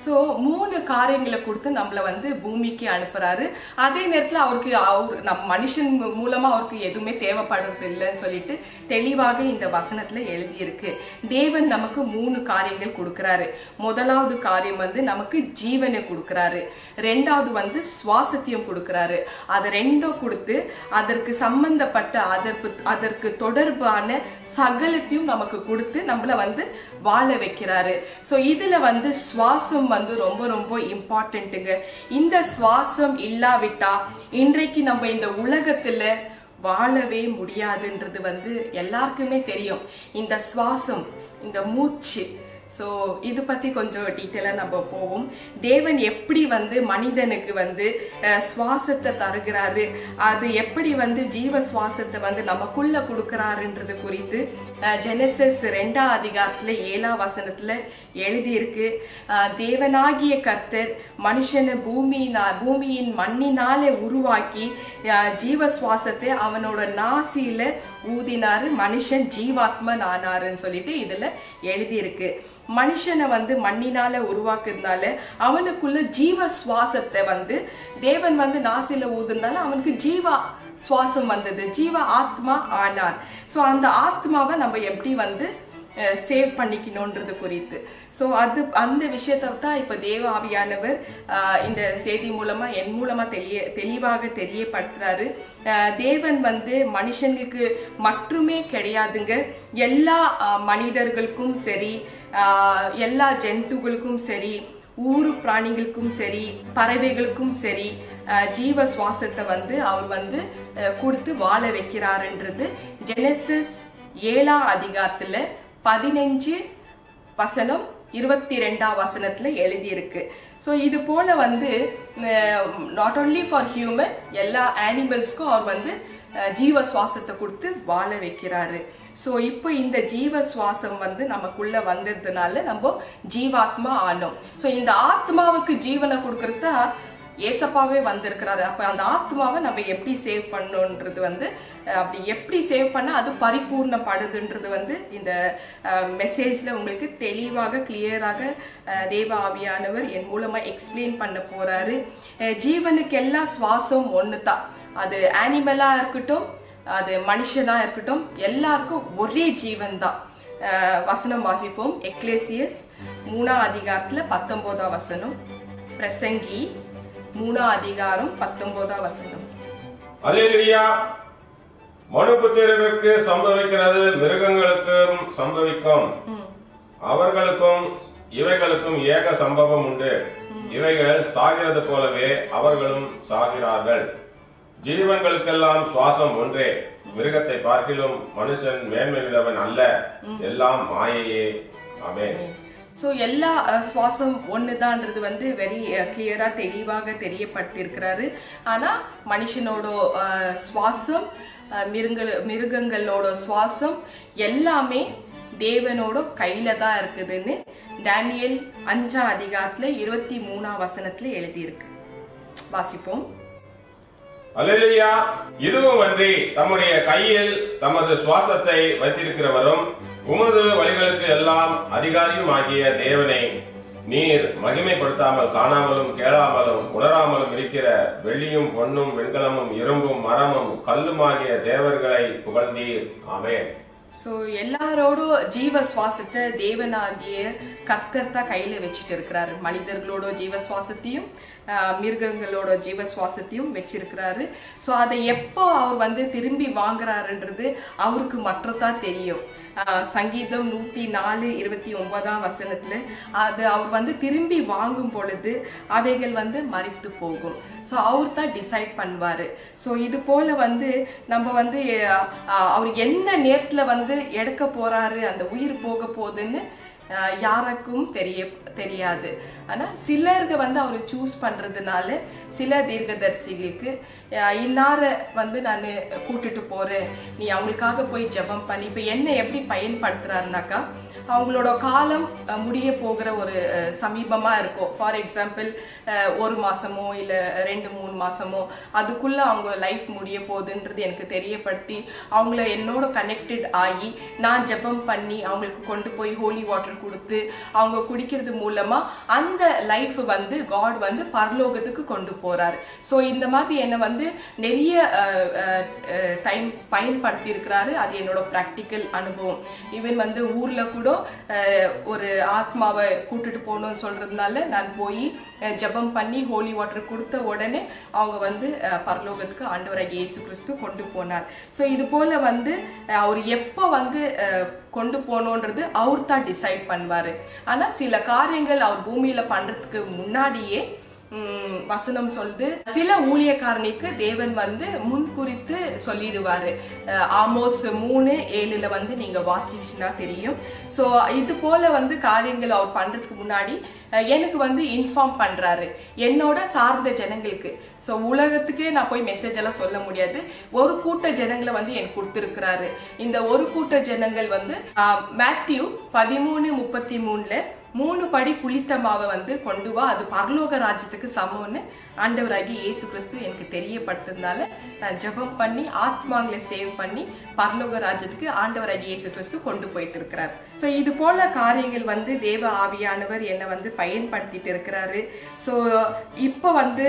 Speaker 1: ஸோ 3 காரியங்களை கொடுத்து நம்மளை வந்து பூமிக்கு அனுப்புறாரு. அதே நேரத்தில் அவர் மனுஷன் மூலமா அவருக்கு எதுவுமே தேவைப்படுறது இல்லைன்னு சொல்லிட்டு தெளிவாக இந்த வசனத்துல எழுதியிருக்கு. தேவன் நமக்கு 3 காரியங்கள் கொடுக்கிறாரு. முதலாவது காரியம் வந்து நமக்கு ஜீவனை கொடுக்கிறாரு. 2வது வந்து சுவாசத்தையும் கொடுக்கிறாரு. அதை 2 கொடுத்து அதற்கு சம்பந்தப்பட்ட அதற்கு தொடர்பான சகலத்தையும் நமக்கு கொடுத்து நம்மளை வந்து வாழ வைக்கிறாரு. ஸோ இதுல வந்து சுவாசம் வந்து ரொம்ப ரொம்ப இம்பார்ட்டன்ட்டுங்க. இந்த சுவாசம் இல்லாவிட்டா இன்றைக்கு நம்ம இந்த உலகத்துல வாழவே முடியாதுன்றது வந்து எல்லாருக்குமே தெரியும். இந்த சுவாசம், இந்த மூச்சு, ஸோ இது பற்றி கொஞ்சம் டீட்டெயிலாக நம்ம போவோம். தேவன் எப்படி வந்து மனிதனுக்கு வந்து சுவாசத்தை தருகிறாரு, அது எப்படி வந்து ஜீவ சுவாசத்தை வந்து நமக்குள்ள கொடுக்கிறாருன்றது குறித்து ஜெனசிஸ் 2ஆம் அதிகாரத்தில் 7ஆம் வசனத்தில் எழுதியிருக்கு. தேவனாகிய கர்த்தர் மனுஷனை பூமியின் மண்ணினாலே உருவாக்கி ஜீவ சுவாசத்தை அவனோட நாசியில ஊதினாரு, மனுஷன் ஜீவாத்மன் ஆனாருன்னு சொல்லிட்டு இதுல எழுதியிருக்கு. மனுஷனை வந்து மண்ணினால உருவாக்குறதுனால அவனுக்குள்ள ஜீவ சுவாசத்தை வந்து தேவன் வந்து நாசில ஊதுனால அவனுக்கு ஜீவா சுவாசம் வந்தது, ஜீவ ஆத்மா ஆனார். ஸோ அந்த ஆத்மாவை நம்ம எப்படி வந்து சேவ் பண்ணிக்கணுன்றது குறித்து அந்த விஷயத்தை தான் இப்போ தேவ ஆவியானவர் இந்த செய்தி மூலமா என் மூலமா தெளிவாக தெரியப்படுத்துறாரு. தேவன் வந்து மனுஷங்களுக்கு மட்டுமே கிடையாதுங்க, எல்லா மனிதர்களுக்கும் சரி, எல்லா ஜந்துக்களுக்கும் சரி, ஊரு பிராணிகளுக்கும் சரி, பறவைகளுக்கும் சரி ஜீவ சுவாசத்தை வந்து அவர் வந்து கொடுத்து வாழ வைக்கிறாருன்றது ஜெனசிஸ் 7ஆம் அதிகாரத்துல 15 வசனம் 22ஆம் வசனத்துல எழுதியிருக்கு. ஸோ இது போல வந்து நாட் ஓன்லி ஃபார் ஹியூமன், எல்லா அனிமல்ஸ்க்கும் அவர் வந்து ஜீவ சுவாசத்தை கொடுத்து வாழ வைக்கிறாரு. ஸோ இப்போ இந்த ஜீவ சுவாசம் வந்து நமக்குள்ள வந்ததுனால நம்ம ஜீவாத்மா ஆனோம். ஸோ இந்த ஆத்மாவுக்கு ஜீவனை கொடுக்கறத ஏசப்பாவே வந்திருக்கிறாரு. அப்போ அந்த ஆத்மாவை நம்ம எப்படி சேவ் பண்ணணுன்றது வந்து அப்படி எப்படி சேவ் பண்ண அது பரிபூர்ணப்படுதுன்றது வந்து இந்த மெசேஜ்ல உங்களுக்கு தெளிவாக கிளியராக தேவ ஆவியானவர் என் மூலமா எக்ஸ்பிளைன் பண்ண போறாரு. ஜீவனுக்கு எல்லா சுவாசம் ஒன்று தான், அது அனிமலா இருக்கட்டும், அது மனுஷனா இருக்கட்டும், எல்லாருக்கும் ஒரே ஜீவன் தான். வசனம் வாசிப்போம். எக்லேசியஸ் 3ஆம் அதிகாரத்துல 19ஆம் வசனம், பிரசங்கி 3ஆம் அதிகாரம் 19ஆம் வசனம்.
Speaker 2: அல்லேலூயா. மனுபுத்திரருக்கு சம்பவிக்கிறது மிருகங்களுக்கும் சம்பவிக்கும், அவர்களுக்கும் இவைகளுக்கும் ஏக சம்பவம் உண்டு. இவைகள் சாகிறது போலவே அவர்களும் சாகிறார்கள். ஜீவன்களுக்கெல்லாம் சுவாசம் ஒன்றே, மிருகத்தை பார்க்கிலும் மனுஷன் மேன்மையுள்ளவன் அல்ல, எல்லாம் மாயையே. ஆமென்.
Speaker 1: ஸோ எல்லா சுவாசம் ஒண்ணுதான்றது வந்து வெரி கிளியரா தெளிவாக தெரியப்படுத்தியிருக்கிறாரு. ஆனா மனுஷனோட சுவாசம், மிருகங்களோட சுவாசம் எல்லாமே தேவனோட கையில தான் இருக்குதுன்னு டேனியல் 5ஆம் அதிகாரத்துல 23ஆம் வசனத்துல எழுதியிருக்கு. வாசிப்போம்.
Speaker 2: அல்லேலூயா. இதுவும் அன்றி தம்முடைய கையில் தமது சுவாசத்தை வைத்திருக்கிறவரும் உமது வழிகளுக்கு எல்லாம் அதிகாரியும் ஆகிய தேவனை நீர் மகிமைப்படுத்தாமல் காணாமலும் கேளாமலும் உணராமலும் இருக்கிற வெள்ளியும் பொன்னும் வெண்கலமும் இரும்பும் மரமும் கல்லுமாகிய தேவர்களை புகழ்ந்தீர். ஆமென்.
Speaker 1: ஸோ எல்லாரோட ஜீவ சுவாசத்தை தேவனாகிய கர்த்தர் தான் கையில வச்சுட்டு இருக்கிறாரு. மனிதர்களோட ஜீவ சுவாசத்தையும் மிருகங்களோட ஜீவ சுவாசத்தையும் வச்சிருக்கிறாரு. ஸோ அதை எப்போ அவர் வந்து திரும்பி வாங்குறாருன்றது அவருக்கு மட்டும்தான் தெரியும். சங்கீதம் 104:29ஆம் வசனத்துல அது அவர் வந்து திரும்பி வாங்கும் பொழுது அவைகள் வந்து மரித்து போகும். ஸோ அவர் தான் டிசைட் பண்ணுவாரு. ஸோ இது போல வந்து நம்ம வந்து அவர் எந்த நேரத்துல வந்து எடுக்க போறாரு, அந்த உயிர் போக போகுதுன்னு யாருக்கும் தெரியாது. ஆனா சிலருக்கு வந்து அவர் சூஸ் பண்றதுனால சில தீர்க்கதரிசிகளுக்கு இன்னார வந்து நான் கூட்டிட்டு போறேன், நீ அவங்களுக்காக போய் ஜெபம் பண்ணி. இப்ப என்ன எப்படி பயன்படுத்துறாருனாக்கா, அவங்களோட காலம் முடிய போகிற ஒரு சமீபமா இருக்கும். ஃபார் எக்ஸாம்பிள் 1 மாசமோ இல்ல 2-3 மாசமோ அதுக்குள்ள அவங்க லைஃப் முடிய போகுதுன்றது எனக்கு தெரியப்படுத்தி அவங்கள என்னோட கனெக்டட் ஆகி நான் ஜெபம் பண்ணி அவங்களுக்கு கொண்டு போய் ஹோலி வாட்டர் வாட்டர் கொடுத்து அவங்க குடிக்கிறது மூலமா அந்த லைஃப் வந்து காட் வந்து பரலோகத்துக்கு கொண்டு போறாரு. ஸோ இந்த மாதிரி என்னை வந்து நிறைய டைம் பயன்படுத்தி இருக்கிறாரு. அது என்னோட ப்ராக்டிக்கல் அனுபவம். ஈவன் வந்து ஊர்ல கூட ஒரு ஆத்மாவை கூட்டிட்டு போகணும்னு சொல்றதுனால நான் போய் ஜெபம் பண்ணி ஹோலி வாட்டர் கொடுத்த உடனே அவங்க வந்து பரலோகத்துக்கு ஆண்டவராகிய இயேசு கிறிஸ்து கொண்டு போனார். ஸோ இது போல வந்து அவர் எப்போ வந்து கொண்டு போகணுன்றது அவர் தான் டிசைட் பண்ணுவாரு. ஆனா சில காரியங்கள் அவர் பூமியில பண்றதுக்கு முன்னாடியே வசனம் சொல்லுது, சில ஊழியக்காரங்களுக்கு தேவன் வந்து முன்குறித்து சொல்லிடுவாரு. ஆமோஸ் 3:7 வந்து நீங்க வாசிச்சுன்னா தெரியும். ஸோ இது போல வந்து காரியங்கள் அவர் பண்றதுக்கு முன்னாடி எனக்கு வந்து இன்ஃபார்ம் பண்றாரு என்னோட சார்ந்த ஜனங்களுக்கு. ஸோ உலகத்துக்கே நான் போய் மெசேஜ் எல்லாம் சொல்ல முடியாது. ஒரு கூட்ட ஜனங்களை வந்து எனக்கு கொடுத்துருக்கிறாரு. இந்த ஒரு கூட்ட ஜனங்கள் வந்து மேத்யூ 13:33 3 படி புளித்த மாவை வந்து கொண்டு வா, அது பரலோக ராஜ்யத்துக்கு சமம்னு ஆண்டவராகி இயேசு கிறிஸ்து எனக்கு தெரியப்படுத்துறதுனால நான் ஜெபம் பண்ணி ஆத்மாங்களை சேவ் பண்ணி பரலோக ராஜ்யத்துக்கு ஆண்டவராகி இயேசு கிறிஸ்து கொண்டு போயிட்டு இருக்கிறார். ஸோ இது போல காரியங்கள் வந்து தேவ ஆவியானவர் என்னை வந்து பயன்படுத்திட்டு இருக்கிறாரு. ஸோ இப்போ வந்து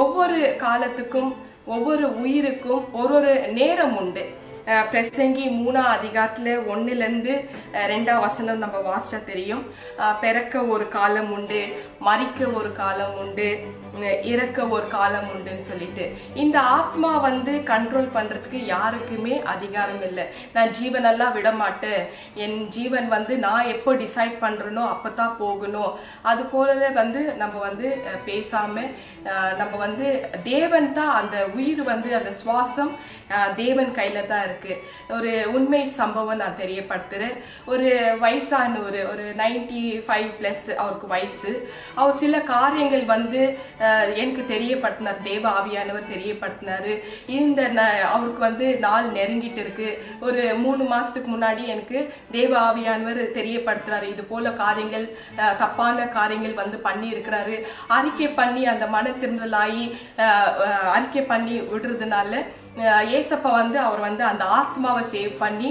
Speaker 1: ஒவ்வொரு காலத்துக்கும் ஒவ்வொரு உயிருக்கும் ஒரு நேரம் உண்டு. பிரசங்கி 3:1-2 நம்ம வாசிச்சா தெரியும். பிறக்க ஒரு காலம் உண்டு, மரிக்க ஒரு காலம் உண்டு, இறக்க ஒரு காலம் உண்டுன்னு சொல்லிட்டு இந்த ஆத்மா வந்து கண்ட்ரோல் பண்றதுக்கு யாருக்குமே அதிகாரம் இல்லை. நான் ஜீவனெல்லாம் விட மாட்டேன், என் ஜீவன் வந்து நான் எப்போ டிசைட் பண்றேனோ அப்பதான் போகணும். அது போல வந்து நம்ம வந்து பேசாம நம்ம வந்து தேவன் தான், அந்த உயிர் வந்து அந்த சுவாசம் தேவன் கையில தான் இருக்கு. ஒரு உண்மை சம்பவம் நான் தெரியப்படுத்துறேன். ஒரு வயசான ஒரு 95+ அவருக்கு வயசு. அவர் சில காரியங்கள் வந்து எனக்கு தெரியப்படுத்தினார், தேவ ஆவியானவர் தெரியப்படுத்தினாரு. அவருக்கு வந்து நாள் நெருங்கிட்டு இருக்கு. ஒரு 3 மாசத்துக்கு முன்னாடி எனக்கு தேவ ஆவியானவர் தெரியப்படுத்துறாரு, இது போல காரியங்கள் தப்பான காரியங்கள் வந்து பண்ணி இருக்கிறாரு. அறிக்கை பண்ணி அந்த மன திருந்தலாகி அறிக்கை பண்ணி விடுறதுனால ஏசப்பா வந்து அவர் வந்து அந்த ஆத்மாவை சேவ் பண்ணி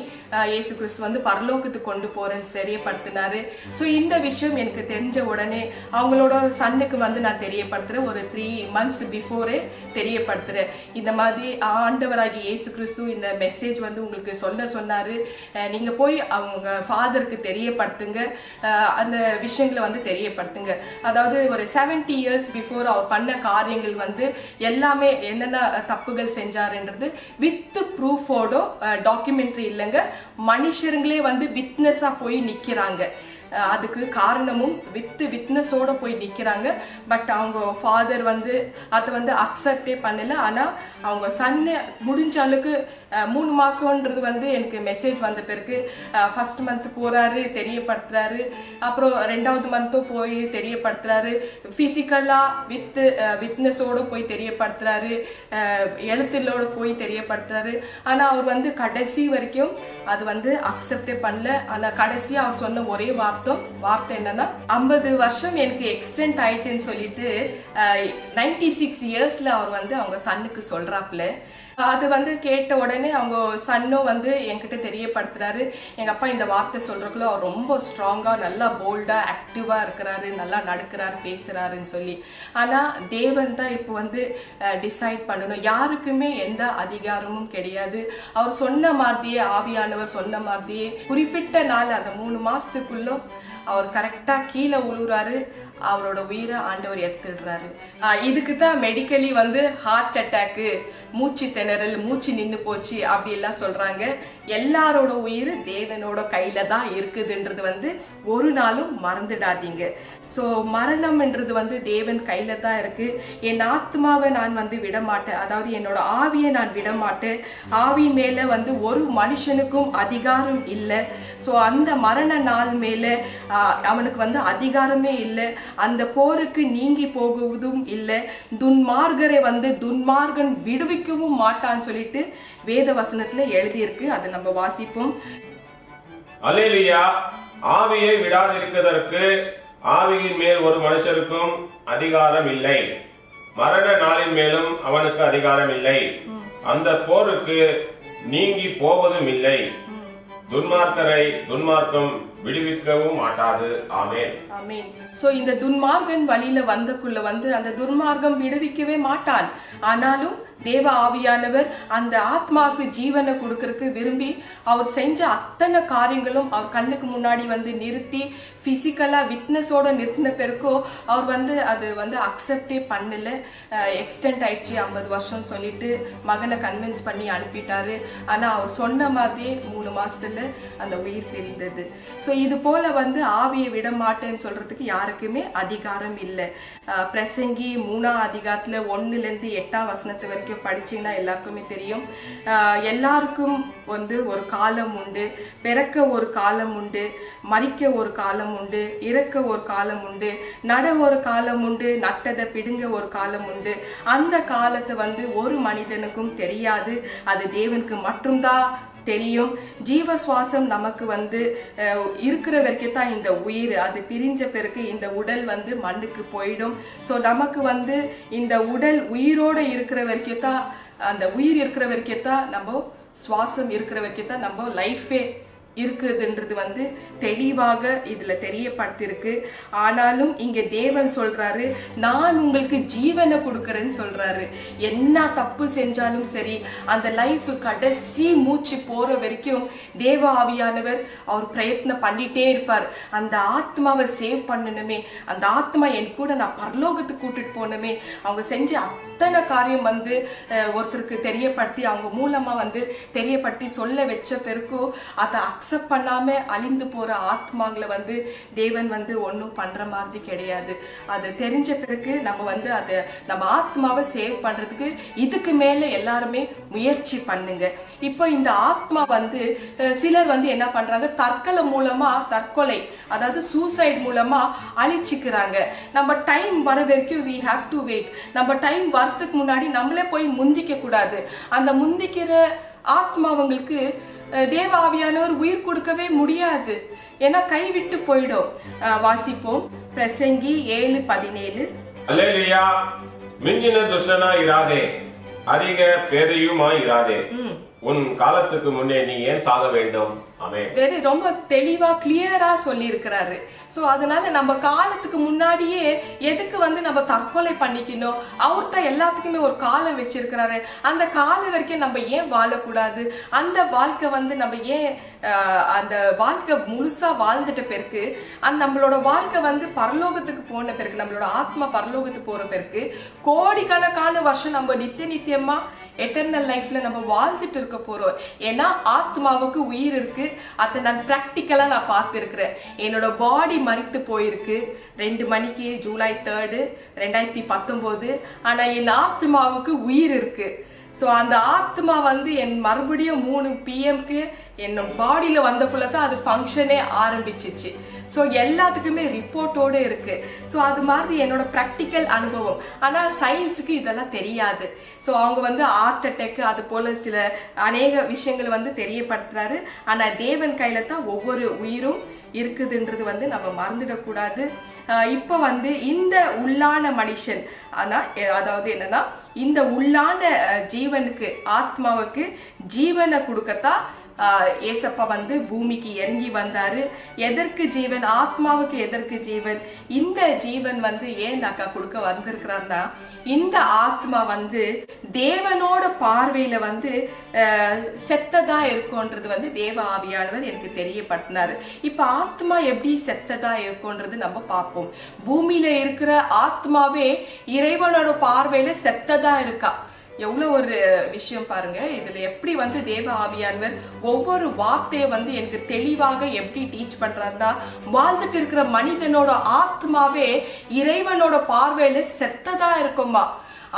Speaker 1: இயேசு கிறிஸ்து வந்து பரலோகத்துக்கு கொண்டு போறேன்னு தெரியப்படுத்தினாரு. ஸோ இந்த விஷயம் எனக்கு தெரிஞ்ச உடனே அவங்களோட சன்னுக்கு வந்து நான் தெரியப்படுத்துறேன். ஒரு 3 months பிஃபோரே தெரியப்படுத்துறேன். இந்த மாதிரி ஆண்டவராகி இயேசு கிறிஸ்து இந்த மெசேஜ் வந்து உங்களுக்கு சொன்னாரு, நீங்க போய் அவங்க ஃபாதருக்கு தெரியப்படுத்துங்க, அந்த விஷயங்களை வந்து தெரியப்படுத்துங்க. அதாவது ஒரு 70 years பிஃபோர் அவர் பண்ண காரியங்கள் வந்து எல்லாமே என்னென்ன தப்புகள் செஞ்சாருன்ற வித் ப்ரூஃபோட டாக்குமெண்ட்ரி இல்லைங்க, மனுஷங்களே வந்து விட்னஸா போய் நிக்கிறாங்க. அதுக்கு காரணமும் விட்னஸோட போய் நிக்கிறாங்க. பட் அவங்க ஃபாதர் வந்து அதை வந்து அக்செப்டே பண்ணல. ஆனா அவங்க சன்னு முடிஞ்ச அளவுக்கு 3 மாசம்ன்றது வந்து எனக்கு மெசேஜ் வந்த பிறகு ஃபர்ஸ்ட் மந்த் போறாரு, தெரியப்படுத்துறாரு. அப்புறம் 2வது மந்த்தும் போய் தெரியப்படுத்துறாரு. பிசிக்கலா விட்னஸோட போய் தெரியப்படுத்துறாரு, எழுத்துலோட போய் தெரியப்படுத்துறாரு. ஆனா அவர் வந்து கடைசி வரைக்கும் அது வந்து அக்செப்டே பண்ணல. ஆனா கடைசியா அவர் சொன்ன ஒரே வார்த்தை என்னன்னா, 50 வருஷம் எனக்கு எக்ஸ்டெண்ட் ஆயிட்டுன்னு சொல்லிட்டு 96 yearsல அவர் வந்து அவங்க சன்னுக்கு சொல்றாப்ல. அது வந்து கேட்ட உடனே அவங்க சன்னும் வந்து என்கிட்ட தெரியப்படுத்துறாரு, எங்க அப்பா இந்த வார்த்தை சொல்றதுக்குள்ள அவர் ரொம்ப ஸ்ட்ராங்கா, நல்லா போல்டா, ஆக்டிவா இருக்கிறாரு, நல்லா நடக்கிறாரு, பேசுறாருன்னு சொல்லி. ஆனா தேவன் தான் இப்போ வந்து டிசைட் பண்ணணும். யாருக்குமே எந்த அதிகாரமும் கிடையாது. அவர் சொன்ன மாதிரியே, ஆவியானவர் சொன்ன மாதிரியே குறிப்பிட்ட நாள் அந்த 3 மாசத்துக்குள்ள அவர் கரெக்டா கீழே உழுறாரு, அவரோட உயிரை ஆண்டவர் எடுத்துடுறாரு. இதுக்கு தான் மெடிக்கலி வந்து ஹார்ட் அட்டாக்கு, மூச்சு திணறல், மூச்சு நின்று போச்சு அப்படி எல்லாம் சொல்றாங்க. எல்லாரோட உயிர் தேவனோட கையில தான் இருக்குதுன்றது வந்து ஒரு நாளும் மறந்துடாதீங்க. ஸோ மரணம்ன்றது வந்து தேவன் கையில தான் இருக்கு. என் ஆத்மாவை நான் வந்து விடமாட்டேன், அதாவது என்னோட ஆவியை நான் விடமாட்டேன். ஆவி மேல வந்து ஒரு மனுஷனுக்கும் அதிகாரம் இல்லை. ஸோ அந்த மரண நாள் மேல அவனுக்கு வந்து அதிகாரமே இல்லை. அந்த போருக்கு நீங்கி போகுவதும் இல்லை. துன்மார்கரை வந்து துன்மார்கன் விடுவிக்கவும் மாட்டான்னு சொல்லிட்டு வேத வசனத்துல எழுதியிருக்கு. அதை நம்ம வாசிப்போம்.
Speaker 2: அல்லேலூயா. ஆவியை விடாதிருப்பதற்கு ஆவியின் மேல் ஒரு மனுஷருக்கும் அதிகாரம் இல்லை, மரண நாளின் மேலும் அவனுக்கு அதிகாரம் இல்லை, அந்த போருக்கு நீங்கி போவதும் இல்லை. துன்மார்க்கரை துன்மார்க்கம் விடுவிக்கவும் மாட்டாது. ஆமென்.
Speaker 1: ஆமென். சோ இந்த துன்மார்க்கன் வழியில வந்து அந்த துன்மார்க்கம் விடுவிக்கவே மாட்டான். ஆனாலும் தேவ ஆவியானவர் அந்த ஆத்மாவுக்கு ஜீவனை கொடுக்கறதுக்கு விரும்பி அவர் செஞ்ச அத்தனை காரியங்களும் அவர் கண்ணுக்கு முன்னாடி வந்து நிறுத்தி பிசிக்கலா விட்னஸோட நிறுத்தின பிறக்கோ அவர் அது அக்செப்டே பண்ணல. எக்ஸ்டெண்ட் ஆயிடுச்சு 50 வருஷம் சொல்லிட்டு மகனை கன்வின்ஸ் பண்ணி அனுப்பிட்டாரு. ஆனா அவர் சொன்ன மாதிரியே 3 மாசத்துல அந்த உயிர் தெரிந்தது. சோ இது போல ஆவியை விட மாட்டேன்னு சொல்றதுக்கு யாருக்குமே அதிகாரம் இல்லை. பிரசங்கி 3ஆம் அதிகாரத்துல 1-8 வரைக்கும் படிச்சீங்கன்னா எல்லாருக்குமே தெரியும். எல்லாருக்கும் ஒரு காலம் உண்டு, பிறக்க ஒரு காலம் உண்டு, மரிக்க ஒரு காலம் உண்டு, இறக்க ஒரு காலம் உண்டு, நட ஒரு காலம் உண்டு, நட்டதை பிடுங்க ஒரு காலம் உண்டு. அந்த காலத்தை ஒரு மனிதனுக்கும் தெரியாது, அது தேவனுக்கு மட்டும்தான் தெரியும். ஜீவ சுவாசம் நமக்கு இருக்கிற வரைக்கும் தான் இந்த உயிர், அது பிரிஞ்ச பிறகு இந்த உடல் மண்ணுக்கு போயிடும். ஸோ நமக்கு இந்த உடல் உயிரோட இருக்கிற வரைக்கும் தான், அந்த உயிர் இருக்கிற வரைக்கும் தான் நம்ம சுவாசம் இருக்கிற வரைக்கும் தான் நம்ம லைஃபே இருக்குதுன்றது தெளிவாக இதுல தெரியப்படுத்திருக்கு. ஆனாலும் இங்க தேவன் சொல்றாரு, நான் உங்களுக்கு ஜீவனை கொடுக்கறேன்னு சொல்றாரு. என்ன தப்பு செஞ்சாலும் சரி, அந்த லைஃப் கடைசி மூச்சு போற வரைக்கும் தேவ ஆவியானவர் அவர் பிரயத்னம் பண்ணிட்டே இருப்பார். அந்த ஆத்மாவை சேவ் பண்ணணுமே, அந்த ஆத்மா என் கூட நான் பரலோகத்துக்கு கூட்டிட்டு போனமே, அவங்க செஞ்ச அத்தனை காரியம் ஒருத்தருக்கு தெரியப்படுத்தி அவங்க மூலமா தெரியப்படுத்தி சொல்ல வச்ச பிறகு அதை அக்செப்ட் பண்ணாம அழிந்து போற ஆத்மாங்களை தேவன் ஒன்னும் பண்ற மாதிரி கிடையாது. அது தெரிஞ்ச பிறகு நம்ம அதை நம்ம ஆத்மாவை சேவ் பண்றதுக்கு இதுக்கு மேல எல்லாருமே முயற்சி பண்ணுங்க. இப்போ இந்த ஆத்மா சிலர் என்ன பண்றாங்க, தற்கொலை அதாவது சூசைட் மூலமா அழிச்சுக்கிறாங்க. நம்ம டைம் வர வரைக்கும் we have to wait. நம்ம டைம் வரதுக்கு முன்னாடி நம்மளே போய் முந்திக்க கூடாது. அந்த முந்திக்கிற ஆத்மாவங்களுக்கு தேவ ஆவியானவர் உயிர் கொடுக்கவே முடியாது, ஏன்னா கைவிட்டு போயிடும். வாசிப்போம் பிரசங்கி 7:17.
Speaker 2: அல்லேலூயா. மிஞ்சின துஷ்டனா இராதே, அதிக பேதையுமா இராதே, உன் காலத்துக்கு முன்னே நீ ஏன் சாக வேண்டும்.
Speaker 1: வேற ரொம்ப தெளிவா கிளியரா சொல்லி இருக்கிறாரு. சோ அதனால நம்ம காலத்துக்கு முன்னாடியே எதுக்கு நம்ம தற்கொலை பண்ணிக்கணும்? அவர் தான் எல்லாத்துக்குமே ஒரு காலம் வச்சிருக்கிறாரு. அந்த காலம் வரைக்கும் நம்ம ஏன் வாழக்கூடாது? அந்த வாழ்க்கை நம்ம ஏன் அந்த வாழ்க்கை முழுசா வாழ்ந்துட்ட பிறகு நம்மளோட வாழ்க்கை பரலோகத்துக்கு போன பிறகு, நம்மளோட ஆத்மா பரலோகத்துக்கு போற பிறகு கோடிக்கணக்கான வருஷம் நம்ம நித்தியமா எட்டர்னல் லைஃப்ல நம்ம வாழ்ந்துட்டு இருக்க போறோம். ஏன்னா ஆத்மாவுக்கு உயிர் இருக்கு. அதை நான் பிராக்டிக்கலா பார்த்திருக்கிறேன். என்னோட பாடி மரித்து போயிருக்கு 2 மணிக்கு ஜூலை 3, 2019. ஆனா என் ஆத்மாவுக்கு உயிர் இருக்கு. ஸோ அந்த ஆத்மா என் மறுபடியும் 3 PM என்னோட பாடியில வந்தக்குள்ளதான் அது ஃபங்க்ஷனே ஆரம்பிச்சிச்சு. ஸோ எல்லாத்துக்குமே ரிப்போர்ட்டோட இருக்கு. ஸோ அது மாதிரி என்னோட ப்ராக்டிக்கல் அனுபவம். ஆனால் சயின்ஸுக்கு இதெல்லாம் தெரியாது. ஸோ அவங்க ஹார்ட் அட்டாக் அது போல சில அநேக விஷயங்களை தெரியப்படுத்துறாரு. ஆனால் தேவன் கையில தான் ஒவ்வொரு உயிரும் இருக்குதுன்றது நம்ம மறந்துடக்கூடாது. இப்போ இந்த உள்ளான மனுஷன், அதாவது என்னன்னா இந்த உள்ளான ஜீவனுக்கு ஆத்மாவுக்கு ஜீவனை கொடுக்கத்தான் ஏசப்பா பூமிக்கு இறங்கி வந்தாரு. எதற்கு ஜீவன்? ஆத்மாவுக்கு எதற்கு ஜீவன்? இந்த ஜீவன் ஏன் நாக்கா கொடுக்க வந்திருக்கிறான்னா, இந்த ஆத்மா தேவனோட பார்வையில செத்ததா இருக்கும்ன்றது தேவ ஆவியானவர் எனக்கு தெரியப்படுத்தினாரு. இப்ப ஆத்மா எப்படி செத்ததா இருக்கும்ன்றது நம்ம பார்ப்போம். பூமியில இருக்கிற ஆத்மாவே இறைவனோட பார்வையில செத்ததா இருக்கா. எவ்வளவு ஒரு விஷயம் பாருங்க. இதுல எப்படி தேவ ஆவியானவர் ஒவ்வொரு வார்த்தையை எனக்கு தெளிவாக எப்படி டீச் பண்றாருன்னா, வாழ்ந்துட்டு இருக்கிற மனிதனோட ஆத்மாவே இறைவனோட பார்வையில செத்ததா இருக்குமா.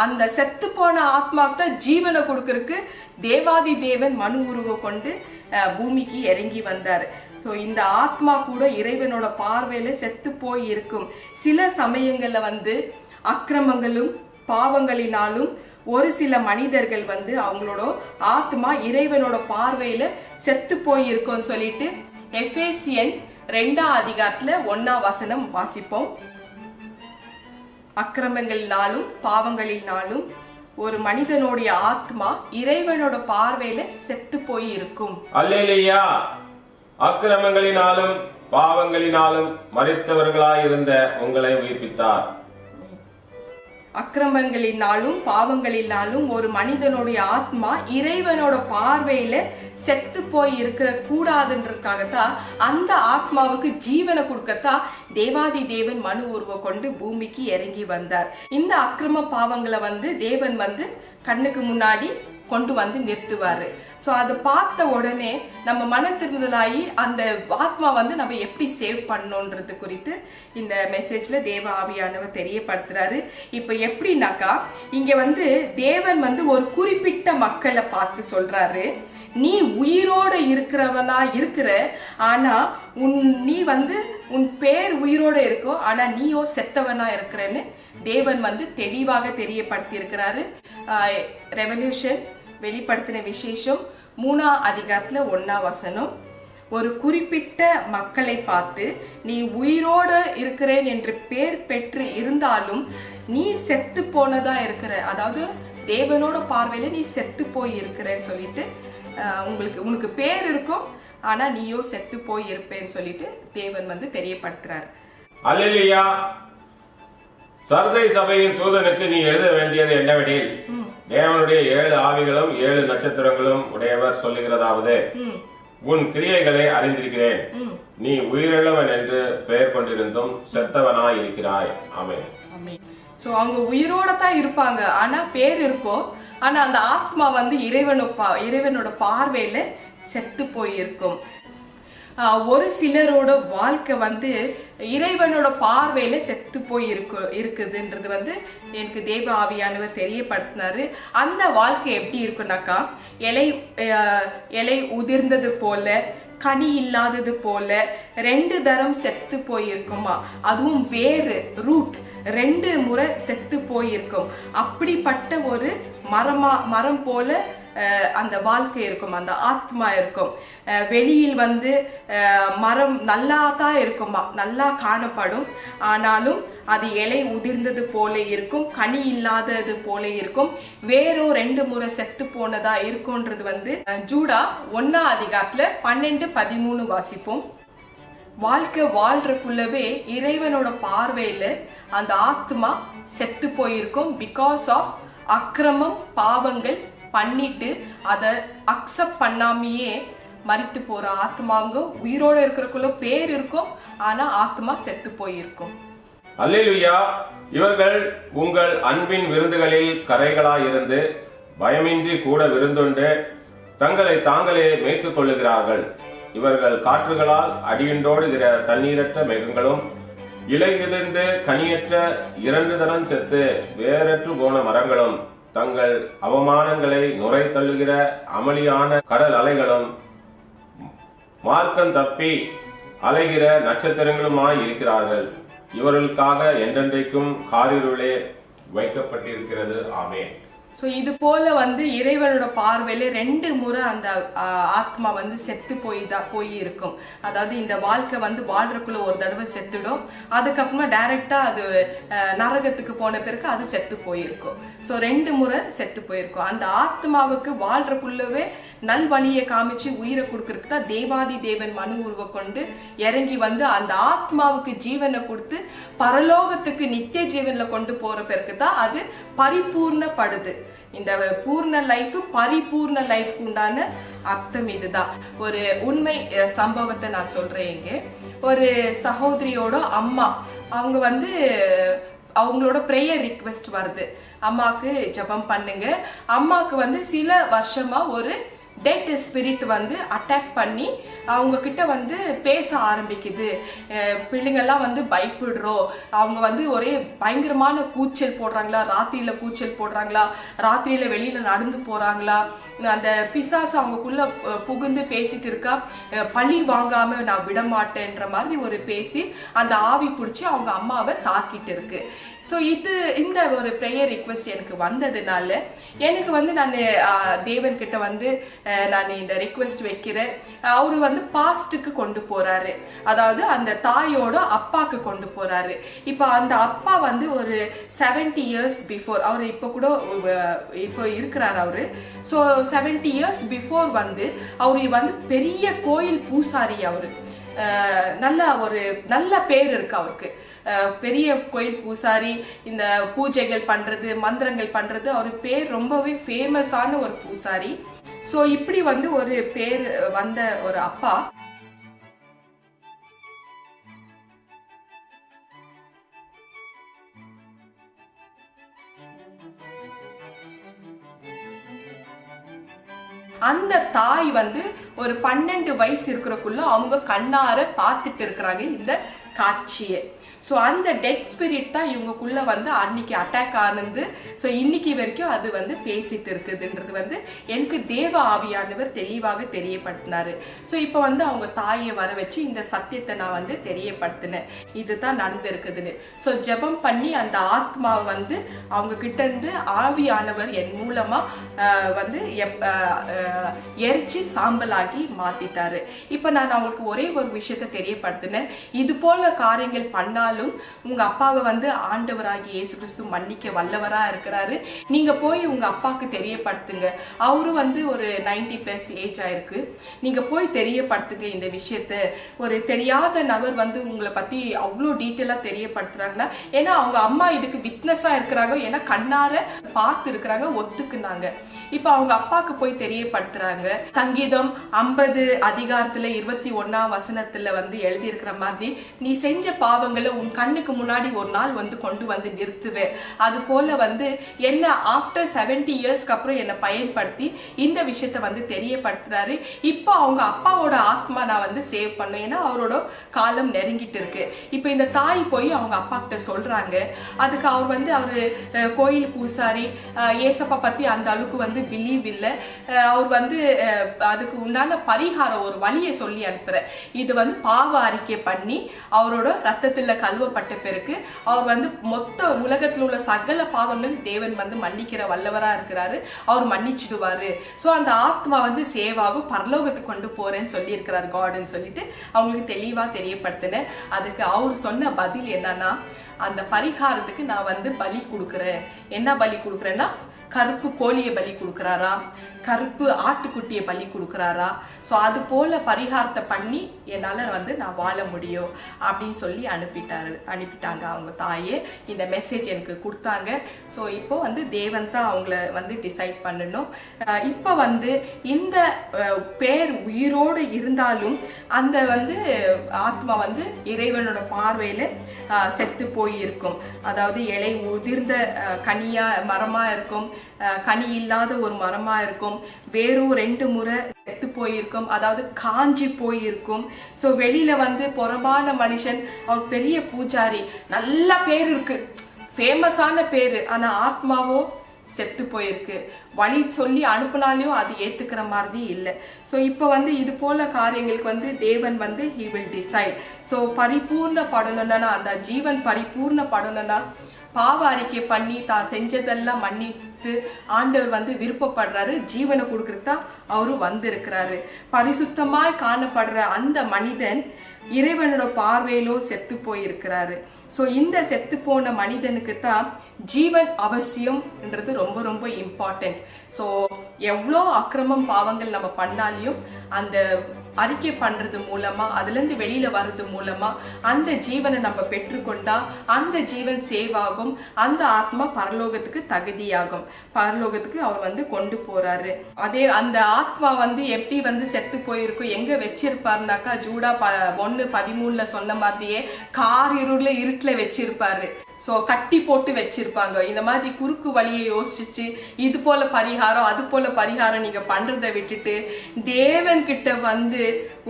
Speaker 1: அந்த செத்து போன ஆத்மாவுக்கு தான் ஜீவனை கொடுக்கறதுக்கு தேவாதி தேவன் மனு உருவம் கொண்டு பூமிக்கு இறங்கி வந்தார். ஸோ இந்த ஆத்மா கூட இறைவனோட பார்வையில செத்து போய் இருக்கும். சில சமயங்கள்ல அக்கிரமங்களும் பாவங்களினாலும் ஒரு சில மனிதர்கள் அவங்களோட ஆத்மா இறைவனோட பார்வையில செத்து போய் இருக்கும்னு சொல்லிட்டு எபேசியன் 2ஆம் அதிகாரத்துல 1ஆம் வசனம் வாசிப்போம். அக்கிரமங்களினாலும் பாவங்களினாலும் ஒரு மனிதனுடைய ஆத்மா இறைவனோட பார்வையில செத்து போய் இருக்கும்.
Speaker 2: அல்லேலூயா. அக்கிரமங்களினாலும் பாவங்களினாலும் மரித்தவர்களாயிருந்த உங்களை உயிர்ப்பித்தார்.
Speaker 1: அக்கிரமங்களினாலும் பாவங்களினாலும் ஒரு மனிதனுடைய ஆத்மா இறைவனோட பார்வையில செத்து போய் இருக்க கூடாதுன்றதுக்காகத்தான் அந்த ஆத்மாவுக்கு ஜீவனை கொடுக்கத்தான் தேவாதி தேவன் மனு உருவம் கொண்டு பூமிக்கு இறங்கி வந்தார். இந்த அக்கிரம பாவங்களை தேவன் கண்ணுக்கு முன்னாடி கொண்டு நிறுத்துவாரு. ஸோ அதை பார்த்த உடனே நம்ம மன திருந்துதலாகி அந்த ஆத்மா நம்ம எப்படி சேவ் பண்ணோன்றது குறித்து இந்த மெசேஜ்ல தேவ ஆவியானவர் தெரியப்படுத்துறாரு. இப்போ எப்படின்னாக்கா இங்க தேவன் ஒரு குறிப்பிட்ட மக்களை பார்த்து சொல்றாரு, நீ உயிரோட இருக்கிறவனா இருக்கிற, ஆனா நீ உன் பேர் உயிரோட இருக்கோ, ஆனா நீயோ செத்தவனா இருக்கிறன்னு தேவன் தெளிவாக தெரியப்படுத்தி இருக்கிறாரு. ரெவல்யூஷன் வெளிப்படுத்தின விசேஷம் 3ஆம் அதிகாரத்துல 1ஆம் வசனம், ஒரு குறிப்பிட்ட மக்களை பார்த்து நீ உயிரோட இருக்கிறேன் என்று பேர் பெற்று இருந்தாலும் நீ செத்து போனதா இருக்கிற, அதாவது தேவனோட பார்வையில நீ செத்து போய் இருக்கிறேன்னு சொல்லிட்டு உனக்கு பேர் இருக்கும், ஆனா நீயோ செத்து போய் இருப்பேன்னு சொல்லிட்டு தேவன் தெரியப்படுத்துறாரு.
Speaker 2: அல்லேலூயா. சர்தை சபையின் தூதனுக்கு நீ எழுத வேண்டியது என்னவெனில், தேவனுடைய 7 ஆவிகளும் 7 நட்சத்திரங்களும் உடையவர் சொல்லுகிறதாவது, உன் கிரியைகளை அறிந்திருக்கிறேன், நீ உயிருள்ளவன் என்று பெயர் கொண்டிருந்தும் செத்தவனாய் இருக்கிறாய். ஆமென்.
Speaker 1: சோ அவங்க உயிரோட தான் இருப்பாங்க, ஆனா பேர் இருக்கும், ஆனா அந்த ஆத்மா இறைவனோட பார்வையில செத்து போயிருக்கும். ஒரு சிலரோட வாழ்க்கை இறைவனோட பார்வையில செத்து போய் இருக்குதுன்றது எனக்கு தேவ ஆவியானவர் தெரியப்படுத்தினாரு. அந்த வாழ்க்கை எப்படி இருக்குன்னாக்கா, இலை உதிர்ந்தது போல, கனி இல்லாதது போல 2 தரம் செத்து போயிருக்குமா, அதுவும் வேறு ரூட் 2 முறை செத்து போயிருக்கும். அப்படிப்பட்ட ஒரு மரம் போல அந்த வாழ்க்கை இருக்கும், அந்த ஆத்மா இருக்கும். வெளியில் மரம் நல்லா தான் இருக்குமா, நல்லா காணப்படும், ஆனாலும் அது இலை உதிர்ந்தது போல இருக்கும், கனி இல்லாதது போல இருக்கும், வேறோ 2 முறை செத்து போனதா இருக்கும்ன்றது ஜூடா 1ஆம் அதிகாரத்துல 12-13 வாசிப்போம். வாழ்க்கை வாழ்றதுக்குள்ளவே இறைவனோட பார்வையில அந்த ஆத்மா செத்து போயிருக்கும். பிகாஸ் ஆஃப் அக்கிரமம் பாவங்கள் பண்ணிட்டு அதை அக்செப்ட் பண்ணாமையே மரித்து போற ஆத்மாங்க உயிரோட இருக்கிறக்குள்ள பேர் இருக்கும், ஆனா ஆத்மா செத்து போயிருக்கும்.
Speaker 2: அல்லேலூயா. இவர்கள் உங்கள் அன்பின் விருந்துகளில் கரைகளாயிருந்து பயமின்றி கூட விருந்துண்டு தங்களை தாங்களே மேய்த்துக் கொள்ளுகிறார்கள். இவர்கள் காற்றுகளால் அடியுண்டோடுகிற தண்ணீரற்ற மேகங்களும் இலையிலிருந்து கனியற்ற 2 தரம் செத்து வேறற்று போன மரங்களும் தங்கள் அவமானங்களை நுரை தள்ளுகிற அமளியான கடல் அலைகளும் மார்க்கம் தப்பி அலைகிற நட்சத்திரங்களுமாய் இருக்கிறார்கள். இவர்களுக்காக என்றென்றைக்கும் காரிருளே வைக்கப்பட்டிருக்கிறது. ஆமென்.
Speaker 1: ஸோ இது போல இறைவனோட பார்வையில 2 முறை அந்த ஆத்மா செத்து போய் இருக்கும். அதாவது இந்த வாழ்க்கை வாழ்றதுக்குள்ள ஒரு தடவை செத்துடும், அதுக்கப்புறமா டைரக்டா அது நரகத்துக்கு போன பிறகு அது செத்து போயிருக்கும். ஸோ 2 முறை செத்து போயிருக்கும். அந்த ஆத்மாவுக்கு வாழ்றதுக்குள்ளவே நல்வழியை காமிச்சு உயிரை கொடுக்கறதுக்கு தான் தேவாதி தேவன் மனு உருவ கொண்டு இறங்கி அந்த ஆத்மாவுக்கு ஜீவனை கொடுத்து பரலோகத்துக்கு நித்திய ஜீவன்ல கொண்டு போற பிறகு தான் அது பரிபூர்ணப்படுது. இந்த பூர்ண லைஃப் பரிபூர்ண லைஃப் உண்டான அர்த்தம் இதுதான். ஒரு உண்மை சம்பவத்தை நான் சொல்றேன். இங்க ஒரு சகோதரியோட அம்மா, அவங்க அவங்களோட ப்ரேயர் ரிக்வெஸ்ட் வருது, அம்மாக்கு ஜெபம் பண்ணுங்க. அம்மாக்கு சில வருஷமா ஒரு டெட் ஸ்பிரிட் அட்டாக் பண்ணி அவங்க கிட்ட பேச ஆரம்பிக்குது. பிள்ளைங்கெல்லாம் பயப்படுறோம், அவங்க ஒரே பயங்கரமான கூச்சல் போடுறாங்களா, ராத்திரியில கூச்சல் போடுறாங்களா, ராத்திரியில வெளியில நடந்து போறாங்களா, அந்த பிசாசு அவங்களுக்குள்ள புகுந்து பேசிட்டு இருக்கா, பழி வாங்காம நான் விட மாட்டேன்ற மாதிரி ஒரு பேசி அந்த ஆவி பிடிச்சி அவங்க அம்மாவை தாக்கிட்டு இருக்கு. ஸோ இந்த ஒரு ப்ரேயர் ரிக்வெஸ்ட் எனக்கு வந்ததுனால எனக்கு நான் தேவன் கிட்ட நான் இந்த ரிக்வெஸ்ட் வைக்கிறேன். அவரு வந்து பாஸ்டுக்கு கொண்டு போறாரு, அதாவது அந்த தாயோட அப்பாக்கு கொண்டு போறாரு. இப்போ அந்த அப்பா வந்து ஒரு 70 இயர்ஸ் பிஃபோர், அவர் இப்போ கூட இப்போ இருக்கிறார் அவரு. ஸோ 70 இயர்ஸ் பிஃபோர் வந்து அவரு வந்து பெரிய கோயில் பூசாரி. அவரு நல்ல பேர் இருக்கு அவருக்கு, பெரிய கோயில் பூசாரி. இந்த பூஜைகள் பண்றது, மந்திரங்கள் பண்றது, அவர் பேர் ரொம்பவே ஃபேமஸான ஒரு பூசாரி. ஸோ இப்படி வந்து ஒரு பேர் வந்த ஒரு அப்பா அந்த தாய் வந்து ஒரு 12 வயசு இருக்கிறக்குள்ள அவங்க கண்ணார பார்த்துட்டு இருக்கிறாங்க இந்த காட்சியை. ஸோ அந்த டெட் ஸ்பிரிட் தான் இவங்களுக்குள்ள வந்து அன்னைக்கு அட்டாக் ஆனது. ஸோ இன்னைக்கு வரைக்கும் அது வந்து பேசிட்டு இருக்குதுன்றது வந்து எனக்கு தேவ ஆவியானவர் தெளிவாக தெரியப்படுத்தினாரு. ஸோ இப்போ வந்து அவங்க தாயை வர வச்சு இந்த சத்தியத்தை நான் வந்து தெரியப்படுத்தினேன், இதுதான் நடந்து இருக்குதுன்னு. ஸோ ஜெபம் பண்ணி அந்த ஆத்மாவை வந்து அவங்க கிட்ட இருந்து ஆவியானவர் என் மூலமா வந்து எரிச்சு சாம்பலாகி மாத்திட்டாரு. இப்போ நான் அவங்களுக்கு ஒரே ஒரு விஷயத்தை தெரியப்படுத்தினேன், இது போல காரியங்கள் பண்ணாலும் உங்க அப்பாவை வந்து ஆண்டவராகி இயேசு கிறிஸ்து மன்னிக்க வல்லவரா இருக்கிறாரு. நீங்க போய் உங்க அப்பாவுக்கு தெரியப்படுத்துங்க. அவரு வந்து ஒரு 90+ ஏஜ் ஆயிருக்கு. நீங்க போய் தெரியப்படுத்துங்க இந்த விஷயத்த. ஒரு தெரியாத நபர் வந்து உங்களை பத்தி அவ்வளோ டீட்டெயிலா தெரியப்படுத்துறாங்கன்னா, ஏன்னா அவங்க அம்மா இதுக்கு விட்னஸா இருக்கிறாங்க, ஏன்னா கண்ணார பார்த்து இருக்கிறாங்க, ஒத்துக்குனாங்க. இப்ப அவங்க அப்பாக்கு போய் தெரியப்படுத்துறாங்க. சங்கீதம் 50 அதிகாரத்துல 21 வசனத்துல வந்து எழுதி இருக்கிற மாதிரி, நீ செஞ்ச பாவங்களை உன் கண்ணுக்கு முன்னாடி ஒரு நாள் வந்து கொண்டு வந்து நிறுத்துவே. அது போல வந்து என்ன ஆஃப்டர் 70 இயர்ஸ்க்கு அப்புறம் என்னை பயன்படுத்தி இந்த விஷயத்த வந்து தெரியப்படுத்துறாரு. இப்போ அவங்க அப்பாவோட ஆத்மா நான் வந்து சேவ் பண்ணேன், ஏன்னா அவரோட காலம் நெருங்கிட்டு இருக்கு. இப்போ இந்த தாய் போய் அவங்க அப்பா கிட்ட சொல்றாங்க. அதுக்கு அவர் வந்து அவரு கோயில் பூசாரி, ஏசப்பா பத்தி அந்த அளவுக்கு வந்து பிலீவ் இல்லை. அவர் வந்து அதுக்கு உண்டான பரிகாரம் ஒரு வழியை சொல்லி அனுப்புற. இது வந்து பாவ அறிக்கை பண்ணி அவரோட ரத்தத்துல கழுவப்பட்ட பிறகு அவர் வந்து மொத்த உலகத்துல உள்ள சகல பாவங்கள் தேவன் வந்து மன்னிக்கிற வல்லவரா இருக்கிறாரு, அவர் மன்னிச்சிடுவாரு. ஸோ அந்த ஆத்மா வந்து சேவாகும், பரலோகத்துக்கு கொண்டு போறேன்னு சொல்லி இருக்கிறார் காட்னு சொல்லிட்டு அவங்களுக்கு தெளிவா தெரியப்படுத்தினேன். அதுக்கு அவர் சொன்ன பதில் என்னன்னா, அந்த பரிகாரத்துக்கு நான் வந்து பலி கொடுக்குறேன். என்ன பலி கொடுக்குறேன்னா, கருப்பு கோழியை பலி கொடுக்குறாரா, கருப்பு ஆட்டுக்குட்டியை பலி கொடுக்குறாரா. ஸோ அது போல பரிகாரத்தை பண்ணி என்னால் வந்து நான் வாழ முடியும் அப்படின்னு சொல்லி அனுப்பிட்டாங்க அவங்க தாயே. இந்த மெசேஜ் எனக்கு கொடுத்தாங்க. ஸோ இப்போ வந்து தேவன் தான் அவங்கள வந்து டிசைட் பண்ணணும். இப்போ வந்து இந்த பேர் உயிரோடு இருந்தாலும் அந்த வந்து ஆத்மா வந்து இறைவனோட பார்வையில் செத்து போயிருக்கும். அதாவது இலை உதிர்ந்த கனியா மரமா இருக்கும், கனி இல்லாத ஒரு மரமா இருக்கும், வேறும் 2 முறை செத்து போயிருக்கும், அதாவது காஞ்சி போயிருக்கும். ஸோ வெளியில வந்து புறம்பான மனுஷன், அவர் பெரிய பூஜாரி, நல்ல பேர் இருக்கு, ஃபேமஸான பேரு, ஆனா ஆத்மாவோ செத்து போயிருக்கு. வழி சொல்லி அனுப்புனாலையும் அது ஏத்துக்கிற மாதிரி இல்லை. ஸோ இப்போ வந்து இது போல காரியங்களுக்கு வந்து தேவன் வந்து he will decide. ஸோ பரிபூர்ணப்படணும்னா, அந்த ஜீவன் பரிபூர்ணப்படணும்னா பாவ அறிக்கை பண்ணி தான் செஞ்சதெல்லாம் மன்னித்து ஆண்டவர் வந்து விருப்பப்படுறாரு, ஜீவனை கொடுக்கறதுக்கு தான் அவரு வந்து இருக்கிறாரு. பரிசுத்தமாய் காணப்படுற அந்த மனிதன் இறைவனோட பார்வையிலோ செத்து போயிருக்கிறாரு. ஸோ இந்த செத்து போன மனிதனுக்கு தான் ஜீவன் அவசியம்ன்றது ரொம்ப ரொம்ப இம்பார்ட்டன்ட். ஸோ எவ்வளோ அக்கிரமம் பாவங்கள் நம்ம பண்ணாலையும் அந்த அறிக்கை பண்றது மூலமா, அதுல இருந்து வெளியில வர்றது மூலமா அந்த ஜீவனை நம்ம பெற்றுக்கொண்டா அந்த ஜீவன் சேவ் ஆகும், அந்த ஆத்மா பரலோகத்துக்கு தகுதியாகும், பரலோகத்துக்கு அவர் வந்து கொண்டு போறாரு. அதே அந்த ஆத்மா வந்து எப்படி வந்து செத்து போயிருக்கும், எங்க வச்சிருப்பாருனாக்கா ஜூடா 1:13 சொன்ன மாதிரியே கார் இருட்டுல வச்சிருப்பாரு. ஸோ கட்டி போட்டு வச்சிருப்பாங்க. இந்த மாதிரி குறுக்கு வழியை யோசிச்சு இது போல பரிகாரம் அது போல பரிகாரம் நீங்க பண்றதை விட்டுட்டு தேவன் கிட்ட வந்து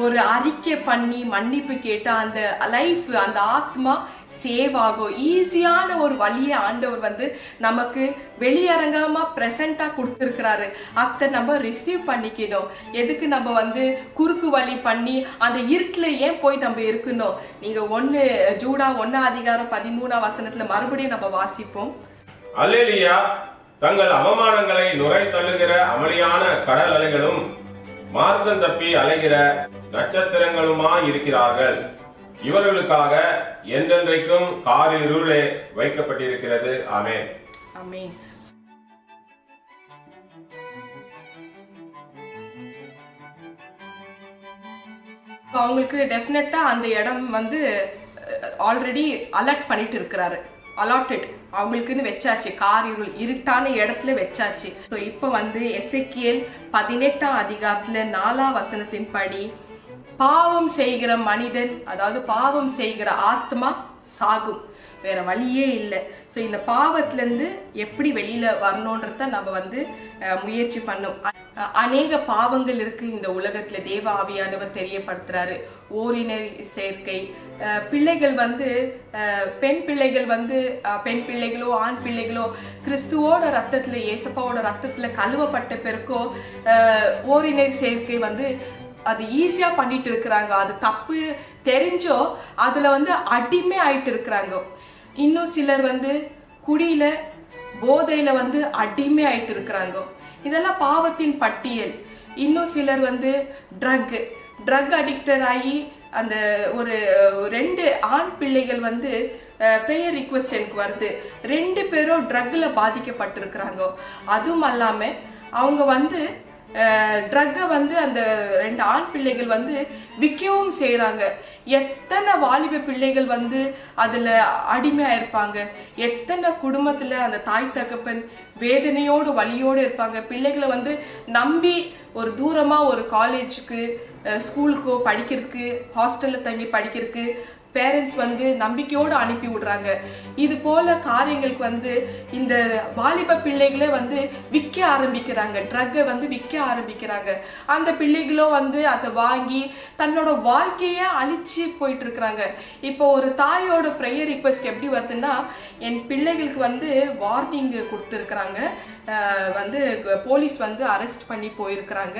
Speaker 1: ஒரு அறிக்கை பண்ணி மன்னிப்பு கேட்டு அந்த லைஃப், அந்த ஆத்மா சேவ் ஆகும். ஈஸியான ஒரு வழியை ஆண்டவர் வந்து நமக்கு வெளியரங்கமா பிரசண்டா கொடுத்துருக்கிறாரு. அதை நம்ம ரிசீவ் பண்ணிக்கணும். எதுக்கு நம்ம வந்து குறுக்கு வழி பண்ணி அந்த இருட்டுல ஏன் போய் நம்ம இருக்கணும்? நீங்க ஜூடா 1:13 மறுபடியும் நம்ம வாசிப்போம்.
Speaker 2: அல்லேலூயா. தங்கள் அவமானங்களை நுரை தள்ளுகிற அமளியான கடல் அலைகளும் மார்க்கம் தப்பி அலைகிற நட்சத்திரங்களுமா இருக்கிறார்கள். இவர்களுக்காக என்றென்றைக்கும் காரிருளே வைக்கப்பட்டிருக்கிறது. ஆமென்.
Speaker 1: ஆமென். அவங்களுக்கு டெஃபினட்டா அந்த இடம் வந்து ஆல்ரெடி அலர்ட் பண்ணிட்டு இருக்கிறாரு. அலாட்டட் அவங்களுக்குன்னு வச்சாச்சு, கார் இருட்டான இடத்துல வச்சாச்சு. ஸோ இப்போ வந்து எசேக்கியேல் 18ஆம் அதிகாரத்துல 4ஆம் வசனத்தின் படி பாவம் செய்கிற மனிதன், அதாவது பாவம் செய்கிற ஆத்மா சாகும், வேற வழியே இல்லை. ஸோ இந்த பாவத்திலேருந்து எப்படி வெளியில வரணுன்றத நம்ம வந்து முயற்சி பண்ணோம். அநேக பாவங்கள் இருக்கு இந்த உலகத்துல, தேவ ஆவியானவர் தெரியப்படுத்துறாரு. ஓரினர் சேர்க்கை, பிள்ளைகள் வந்து பெண் பிள்ளைகள் வந்து பெண் பிள்ளைகளோ ஆண் பிள்ளைகளோ கிறிஸ்துவோட ரத்தத்துல, ஏசப்பாவோட ரத்தத்துல கழுவப்பட்ட பிறக்கோ ஓரினர் சேர்க்கை வந்து அது ஈஸியா பண்ணிட்டு இருக்கிறாங்க. அது தப்பு தெரிஞ்சோ அதுல வந்து அடிமை ஆயிட்டு இருக்கிறாங்க. இன்னும் சிலர் வந்து குடியில போதையில வந்து அடிமை ஆயிட்டு இருக்கிறாங்க. இதெல்லாம் பாவத்தின் பட்டியல். இன்னும் சிலர் வந்து ட்ரக் அடிக்டட் ஆகி அந்த ஒரு 2 ஆண் பிள்ளைகள் வந்து ப்ரேயர் ரிக்வெஸ்ட் எனக்கு வருது. 2 பேரும் ட்ரக்ல பாதிக்கப்பட்டிருக்கிறாங்க. அதுவும் அல்லாம அவங்க வந்து ட்ரக்கை வந்து அந்த 2 ஆண் பிள்ளைகள் வந்து விற்கவும் செய்யறாங்க. எத்தனை வாலிப பிள்ளைகள் வந்து அதுல அடிமையா இருப்பாங்க. எத்தனை குடும்பத்துல அந்த தாய் தகப்பன் வேதனையோடு வலியோடு இருப்பாங்க. பிள்ளைகளை வந்து நம்பி ஒரு தூரமா ஒரு காலேஜுக்கு ஸ்கூலுக்கோ படிக்கிறதுக்கு, ஹாஸ்டல்ல தங்கி படிக்கிறதுக்கு பேரண்ட்ஸ் வந்து நம்பிக்கையோடு அனுப்பி விடுறாங்க. இது போல காரியங்களுக்கு வந்து இந்த வாலிப பிள்ளைகளே வந்து விற்க ஆரம்பிக்கிறாங்க, ட்ரக்கை வந்து விற்க ஆரம்பிக்கிறாங்க. அந்த பிள்ளைகளோ வந்து அதை வாங்கி தன்னோட வாழ்க்கைய அழிச்சு போயிட்டு இருக்கிறாங்க. இப்போ ஒரு தாயோட ப்ரேயர் ரிக்வெஸ்ட் எப்படி வருதுன்னா, என் பிள்ளைகளுக்கு வந்து வார்னிங் கொடுத்துருக்குறாங்க, வந்து போலீஸ் வந்து அரெஸ்ட் பண்ணி போயிருக்கிறாங்க.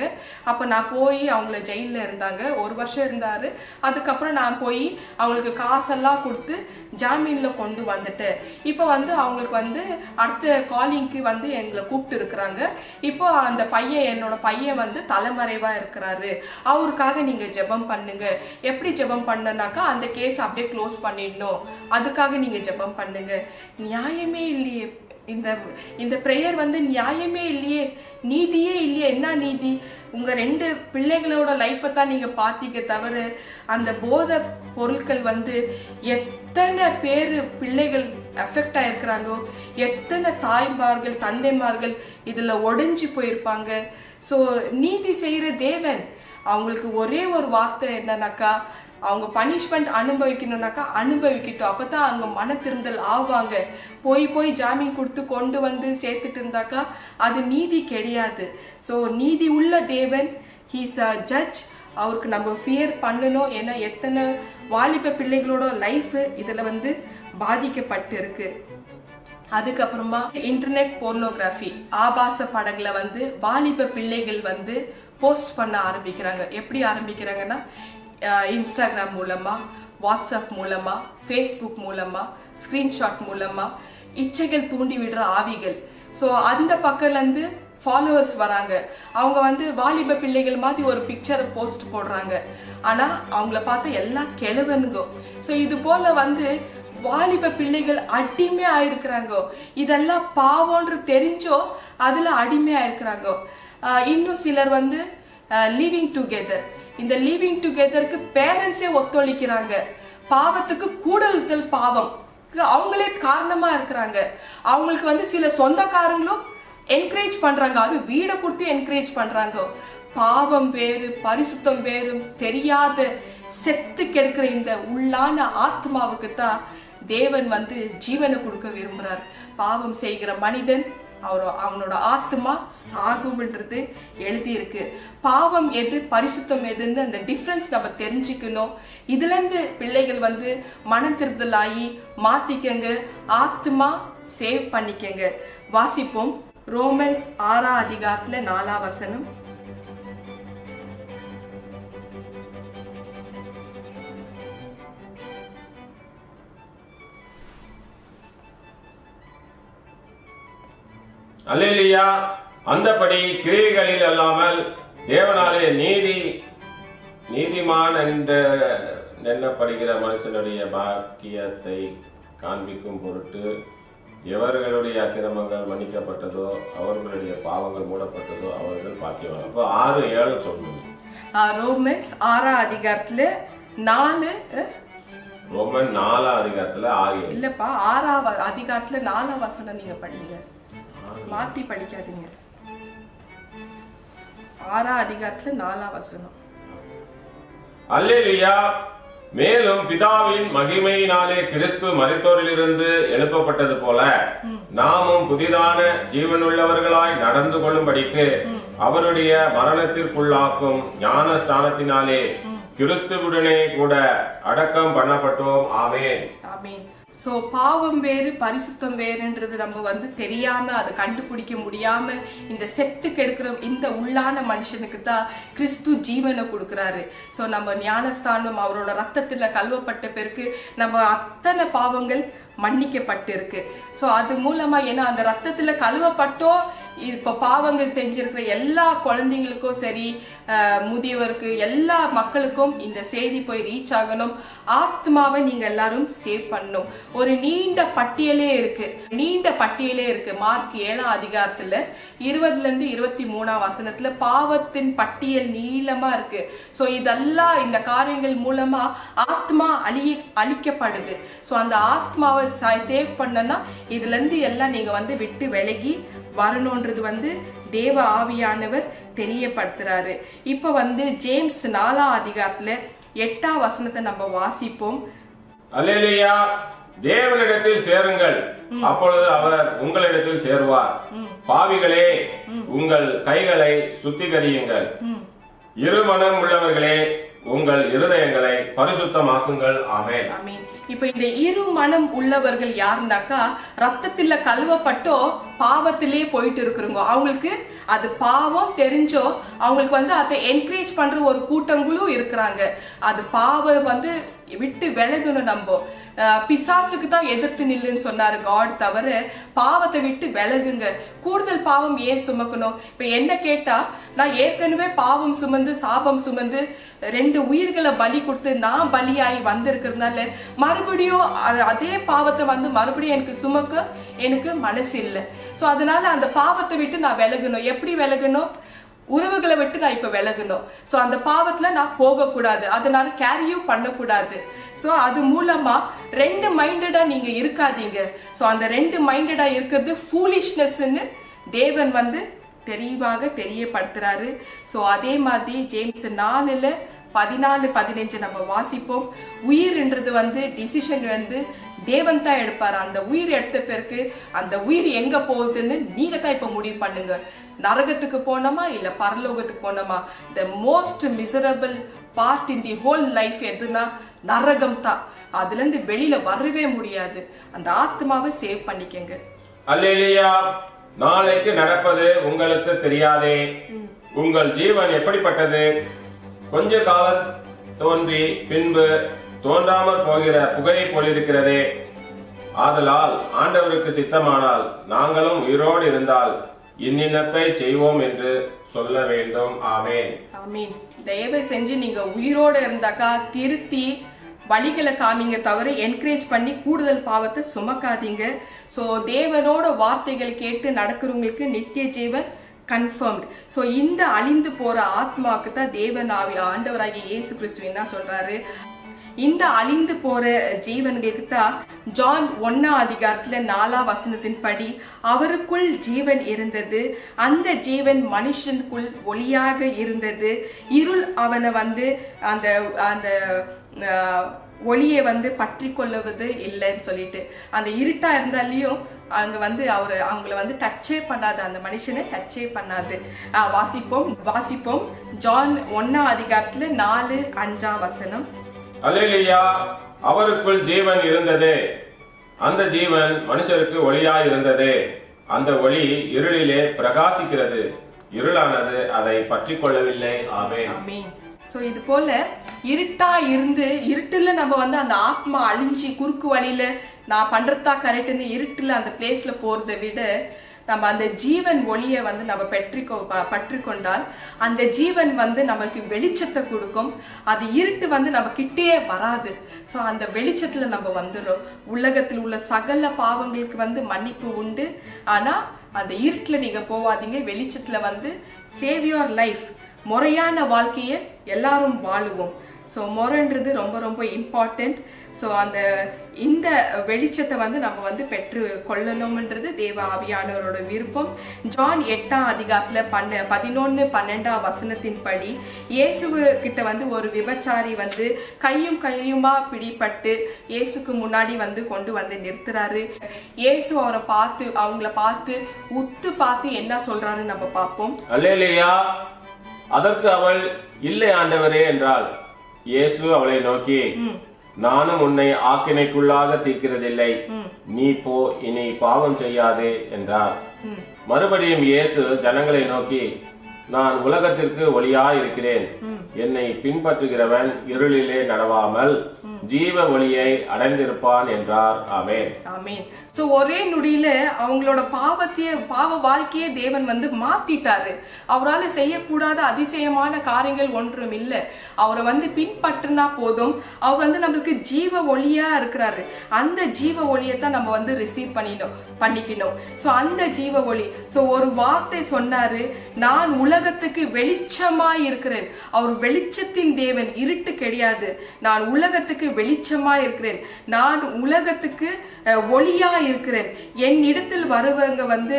Speaker 1: அப்போ நான் போய் அவங்கள ஜெயிலில் இருந்தாங்க, 1 வருஷம் இருந்தாரு. அதுக்கப்புறம் நான் போய் அவங்களுக்கு காசெல்லாம் கொடுத்து ஜாமீனில் கொண்டு வந்துட்டேன். இப்போ வந்து அவங்களுக்கு வந்து அடுத்த காலிங்க்கு வந்து எங்களை கூப்பிட்டு இருக்கிறாங்க. இப்போ அந்த பையன், என்னோட பையன் வந்து தலைமறைவாக இருக்கிறாரு, அவருக்காக நீங்கள் ஜெபம் பண்ணுங்க. எப்படி ஜெபம் பண்ணனாக்கா அந்த கேஸ் அப்படியே க்ளோஸ் பண்ணிடணும், அதுக்காக நீங்கள் ஜெபம் பண்ணுங்க. நியாயமே இல்லையே, இந்த ப்ரேயர் வந்து நியாயமே இல்லையே, நீதியே இல்லையே. என்ன நீதி? உங்க 2 பிள்ளைகளோட லைஃப்பை தான் நீங்க பார்த்தீங்க தவிர அந்த போதை பொருட்கள் வந்து எத்தனை பேர் பிள்ளைகள் அஃபெக்ட் ஆயிருக்கிறாங்கோ, எத்தனை தாய்மார்கள் தந்தைமார்கள் இதுல உடைஞ்சு போயிருப்பாங்க. ஸோ நீதி செய்யற தேவன் அவங்களுக்கு ஒரே ஒரு வார்த்தை என்னன்னாக்கா, அவங்க பனிஷ்மெண்ட் அனுபவிக்கணும்னாக்கா அனுபவிக்கட்டும், அப்பதான் அவங்க மன திருந்தல் ஆவாங்க. போய் ஜாமீன் கொடுத்து கொண்டு வந்து சேர்த்துட்டு இருந்தாக்கா அது நீதி கிடையாது. ஸோ நீதி உள்ள தேவன், ஹீஸ் அ ஜட்ஜ். அவருக்கு நம்ம ஃபியர் பண்ணணும். ஏன்னா எத்தனை வாலிப பிள்ளைகளோட லைஃப் இதுல வந்து பாதிக்கப்பட்டு இருக்கு. அதுக்கப்புறமா இன்டர்நெட் போர்னோகிராஃபி, ஆபாச படங்களை வந்து வாலிப பிள்ளைகள் வந்து போஸ்ட் பண்ண ஆரம்பிக்கிறாங்க. எப்படி ஆரம்பிக்கிறாங்கன்னா, இன்ஸ்டாகிராம் மூலமா, வாட்ஸ்அப் மூலமா, ஃபேஸ்புக் மூலமா, ஸ்கிரீன்ஷாட் மூலமா இச்சைகள் தூண்டி விடுற ஆவிகள். ஸோ அந்த பக்கம்லேருந்து ஃபாலோவர்ஸ் வராங்க. அவங்க வந்து வாலிப பிள்ளைகள் மாதிரி ஒரு பிக்சரை போஸ்ட் போடுறாங்க. ஆனால் அவங்கள பார்த்து எல்லாம் கிழவனுங்க. ஸோ இது போல வந்து வாலிப பிள்ளைகள் அடிமை ஆயிருக்கிறாங்க. இதெல்லாம் பாவம்ன்று தெரிஞ்சோ அதில் அடிமை ஆயிருக்கிறாங்க. இன்னும் சிலர் வந்து லிவிங் டுகெதர், இந்த லிவிங் டுகெதருக்கு பேரண்ட்ஸே ஒத்துழைக்கிறாங்க. பாவத்துக்கு கூடுதல் பாவம் அவங்களே காரணமா இருக்கிறாங்க. அவங்களுக்கு வந்து சில சொந்தக்காரங்களும் என்கரேஜ் பண்றாங்க, அது வீடை கொடுத்து என்கரேஜ் பண்றாங்க. பாவம் வேறு பரிசுத்தம் வேறு தெரியாத செத்து கெடுக்கிற இந்த உள்ளான ஆத்மாவுக்கு தான் தேவன் வந்து ஜீவனை கொடுக்க விரும்புறார். பாவம் செய்கிற மனிதன் அவனோட ஆத்மா சாகும்ன்றது எழுதி இருக்கு. பாவம் எது பரிசுத்தம் எதுன்னு அந்த டிஃப்ரென்ஸ் நம்ம தெரிஞ்சுக்கணும். இதுல இருந்து பிள்ளைகள் வந்து மனம் திருத்தலாகி மாத்திக்கங்க, ஆத்மா சேவ் பண்ணிக்கங்க. வாசிப்போம். ரோமன்ஸ் 6ஆம் அதிகாரத்துல 4ஆம் வசனம்.
Speaker 2: அல்லேலூயா. அந்தபடி கிரியைகளில் அல்லாமல் தேவனாலே நீதிமான் என்று எண்ணப்படுகிற மனுஷனுடைய பாக்கியத்தை காண்பிக்கும் பொருட்டு எவர்களுடைய அக்கிரமங்கள் மன்னிக்கப்பட்டதோ அவர்களுடைய பாவங்கள் மூடப்பட்டதோ அவர்கள் பாக்கியவான். அப்போ 6-7 சொல்லணும்.
Speaker 1: ரோமன்ஸ் 6ஆம் அதிகாரத்துல 4
Speaker 2: ரோமன் 4ஆம் அதிகாரத்துல 6
Speaker 1: இல்லப்பா 6ஆம் அதிகாரத்துல 4ஆம் வசனம் நீங்க படிங்க, மாத்தி படிக்காதீங்க. 6ஆம் அதிகாரத்துல 4ஆம் வசனம்.
Speaker 2: அல்லேலூயா. மேலும் பிதாவின் மகிமையினாலே கிறிஸ்து மரித்தோரிலிருந்து எழுப்பப்பட்டது போல நாமும் புதிதான ஜீவனுள்ளவர்களாய் நடந்து கொள்ளும்படிக்கு அவருடைய மரணத்திற்குள்ளாக்கும் ஞான ஸ்தானத்தினாலே கிறிஸ்துவுடனே கூட அடக்கம் பண்ணப்பட்டோம். ஆமென்.
Speaker 1: ஆமென். சோ பாவம் வேறு பரிசுத்தம் வேறுன்றது நம்ம வந்து தெரியாம அதை கண்டுபிடிக்க முடியாம இந்த செத்து கெடுக்கிற இந்த உள்ளான மனுஷனுக்கு தான் கிறிஸ்து ஜீவனை கொடுக்கிறாரு. சோ நம்ம ஞானஸ்தானம் அவரோட ரத்தத்துல கழுவப்பட்ட பிறகு நம்ம அத்தனை பாவங்கள் மன்னிக்கப்பட்டு இருக்கு. சோ அது மூலமா ஏன்னா அந்த ரத்தத்துல கழுவப்பட்டோ இப்ப பாவங்கள் செஞ்சிருக்கிற எல்லா குழந்தைங்களுக்கும் சரி முதியவருக்கு எல்லா மக்களுக்கும் இந்த செய்தி போய் ரீச் ஆகணும். ஆத்மாவை நீங்க எல்லாரும் சேவ் பண்ணணும். ஒரு நீண்ட பட்டியலே இருக்கு. மார்க் 7ஆம் அதிகாரத்துல 20 23 வசனத்துல பாவத்தின் பட்டியல் நீளமா இருக்கு. சோ இதெல்லாம் இந்த காரியங்கள் மூலமா ஆத்மா அழிக்கப்படுது. சோ அந்த ஆத்மாவை சேவ் பண்ணனா இதுல இருந்து எல்லாம் நீங்க வந்து விட்டு விலகி வரணும்ன்றது வந்து தேவ ஆவியானவர் தெரியப்படுத்துறாரு. இப்ப வந்து ஜேம்ஸ் 4ஆம் அதிகாரத்துல 8ஆம் வசனத்தை நம்ம வாசிப்போம்.
Speaker 2: அல்லேலூயா. தேவனிடத்தில் சேருங்கள், அப்பொழுது அவர் உங்களிடத்தில் சேருவார். பாவிகளே, உங்கள் கைகளை சுத்திகரியுங்கள். இருமனம் உள்ளவர்களே, உங்கள் இருதயங்களை பரிசுத்தமாக்குங்கள். ஆமென்.
Speaker 1: ஆமென். இப்ப இந்த இரு மனம் உள்ளவர்கள் யாருனாக்கா ரத்தத்துல கழுவப்பட்டோ பாவத்திலே போயிட்டு இருக்கிறவங்க. அவங்களுக்கு அது பாவம் தெரிஞ்சோ அவங்களுக்கு வந்து அதை என்கரேஜ் பண்ற ஒரு கூட்டங்களும் இருக்கிறாங்க. அது பாவம் வந்து விட்டு விலகணும். நம்ம பிசாசுக்கு தான் எதிர்த்து நில்லுன்னு சொன்னாரு காட், தவிர பாவத்தை விட்டு விலகுங்க. கூடுதல் பாவம் ஏன் சுமக்கணும்? இப்ப என்ன கேட்டா, நான் ஏற்கனவே பாவம் சுமந்து சாபம் சுமந்து 2 உயிர்களை பலி கொடுத்து நான் பலியாகி வந்திருக்கிறதுனால மறுபடியும் அதே பாவத்தை வந்து மறுபடியும் எனக்கு சுமக்க எனக்கு மனசு இல்லை. சோ அதனால அந்த பாவத்தை விட்டு நான் விலகணும். எப்படி விலகணும்? உறவுகளை விட்டு நான் இப்ப விலகணும். சோ அந்த பாவத்துல நான் போக கூடாது, அதனால கேரியும் பண்ணக்கூடாது. சோ அது மூலமா 2 மைண்டடா நீங்க இருக்காதீங்க. சோ அந்த 2 மைண்டடா இருக்கிறது ஃபூலிஷ்னஸ்ன்னு தேவன் வந்து தெளிவாக தெரியப்படுத்துறாரு. சோ அதே மாதிரி ஜேம்ஸ் 4:14-15 நம்ம வாசிப்போம். உயிர்ன்றது வந்து டிசிஷன் வந்து தேவன் தான் எடுப்பாரு. அந்த உயிர் எடுத்த பிறகு அந்த உயிர் எங்க போகுதுன்னு நீங்க தான் இப்ப முடிவு பண்ணுங்க. நரகத்துக்கு போனோமா இல்ல பரலோகத்துக்கு போனோமா? The most miserable part in the whole life எதுனா நரகம் தான். அதுல இருந்து வெளியில வரவே முடியாது. அந்த ஆத்மாவை சேவ் பண்ணிக்கங்க.
Speaker 2: அல்லேலூயா. நாளைக்கு நடப்பது உங்களுக்கு தெரியாதே. உங்கள் ஜீவன் எப்படிப்பட்டது? கொஞ்ச காலம் தோன்றி பின்பு தோன்றாமல் போகிற புகையை போலிருக்கிறதே. ஆதலால் ஆண்டவருக்கு சித்தமானால் நாங்களும் உயிரோடு இருந்தால் இன்னின்னத்தை செய்வோம் என்று சொல்ல வேண்டும். ஆமென்.
Speaker 1: ஆமென். தயவு செஞ்சு நீங்க உயிரோட இருந்தாக்கா திருத்தி வழிகளை காமிங்க, தவிர என்கரேஜ் பண்ணி கூடுதல் பாவத்தை சுமக்காதீங்க. சோ தேவனோட வார்த்தைகள் கேட்டு நடக்கிறவங்களுக்கு நித்திய ஜீவன் கன்ஃபர்ம்டு. ஸோ இந்த அழிந்து போற ஆத்மாவுக்கு தான் தேவன் ஆண்டவராகிய இயேசு கிறிஸ்து என்ன சொல்றாரு? இந்த அழிந்து போற ஜீவன்களுக்கு தான் ஜான் 1ஆம் அதிகாரத்துல 4ஆம் வசனத்தின் படி அவருக்குள் ஜீவன் இருந்தது, அந்த ஜீவன் மனுஷனுக்குள் ஒளியாக இருந்தது, இருள் அவனை வந்து அந்த அந்த ஒளியை வந்து பற்றி கொள்ளுவது இல்லைன்னு சொல்லிட்டு அந்த இருட்டா இருந்தாலையும் அங்க வந்து அவங்கள வந்து டச்சே பண்ணாது, அந்த மனுஷனை டச்சே பண்ணாது. வாசிப்போம் ஜான் 1ஆம் அதிகாரத்துல 4-5 வசனம்.
Speaker 2: அல்லேலூயா. அவருக்குள் ஜீவன் இருந்தது, அந்த ஜீவன் மனுஷருக்கு ஒளியாய் இருந்தது, அந்த ஒளி இருளிலே பிரகாசிக்கிறது, இருளானது அதை பற்றி கொள்ளவில்லை. ஆமென்.
Speaker 1: ஆமென். சோ இது போல இருட்டா இருந்து இருட்டுல நம்ம வந்து அந்த ஆத்மா அழிஞ்சு குறுக்கு வழியில நான் பண்றதா கரெக்ட்னு இருட்டுல அந்த பிளேஸ்ல போறதை விட நம்ம அந்த ஜீவன் ஒளியை வந்து நம்ம பற்றி கொண்டால் அந்த ஜீவன் வந்து நம்மளுக்கு வெளிச்சத்தை கொடுக்கும். அது இருட்டு வந்து நம்ம கிட்டே வராது. ஸோ அந்த வெளிச்சத்துல நம்ம வந்துடும். உலகத்தில் உள்ள சகல பாவங்களுக்கு வந்து மன்னிப்பு உண்டு. ஆனா அந்த இருட்டுல நீங்க போவாதீங்க. வெளிச்சத்துல வந்து சேவ் யுவர் லைஃப், முறையான வாழ்க்கையை எல்லாரும் வாழுவோம். ஸோ முறைன்றது ரொம்ப ரொம்ப இம்பார்ட்டண்ட். ஸோ இந்த வெளிச்சத்தை வந்து நம்ம வந்து பெற்று கொள்ளணும்ன்றது தேவ ஆவியானவரோட விருப்பம். ஜான் 8ஆம் அதிகாரத்துல 11-12 படி இயேசு கிட்ட வந்து ஒரு விபச்சாரி வந்து கையுமா பிடிபட்டு இயேசுக்கு முன்னாடி வந்து கொண்டு வந்து நிறுத்துறாரு. இயேசு அவங்கள பார்த்து உத்து பார்த்து என்ன சொல்றாரு நம்ம பார்ப்போம்.
Speaker 2: அல்லேலூயா. அதற்கு அவள், இல்லை ஆண்டவரே என்றாள். இயேசு அவளை நோக்கி, நானும் உன்னை ஆக்கினைக்குள்ளாக தீர்க்கிறதில்லை, நீ போ, இனி பாவம் செய்யாதே என்றார். மறுபடியும் இயேசு ஜனங்களை நோக்கி, நான் உலகத்திற்கு ஒளியாய் இருக்கிறேன், என்னை பின்பற்றுகிறவன் இருளிலே நடவாமல் ஜீவ ஒளியை அடைந்திருப்பான் என்றார். ஆமென்.
Speaker 1: ஆமென். சோ ஒரே நொடியில அவங்களோட பாவ வாழ்க்கையை தேவன் வந்து மாத்திட்டாரு. அவரால் செய்யக்கூடாத அதிசயமான காரியங்கள் ஒன்றும் இல்லை. அவரை வந்து பின்பற்றினா போதும். அவர் வந்து நம்மளுக்கு ஜீவ ஒளியா இருக்கிறாரு. அந்த ஜீவ ஒளியை தான் நம்ம வந்து ரிசீவ் பண்ணிக்கணும். சோ அந்த ஜீவ ஒளி, சோ ஒரு வார்த்தை சொன்னாரு, நான் உலகத்துக்கு வெளிச்சமாய் இருக்கிறேன். அவர் வெளிச்சத்தின் தேவன், இருட்டு கிடையாது. நான் உலகத்துக்கு வெளிச்சமா இருக்கிறேன், நான் உலகத்துக்கு ஒளியா இருக்கிறேன். என் இடத்தில் வருவங்க வந்து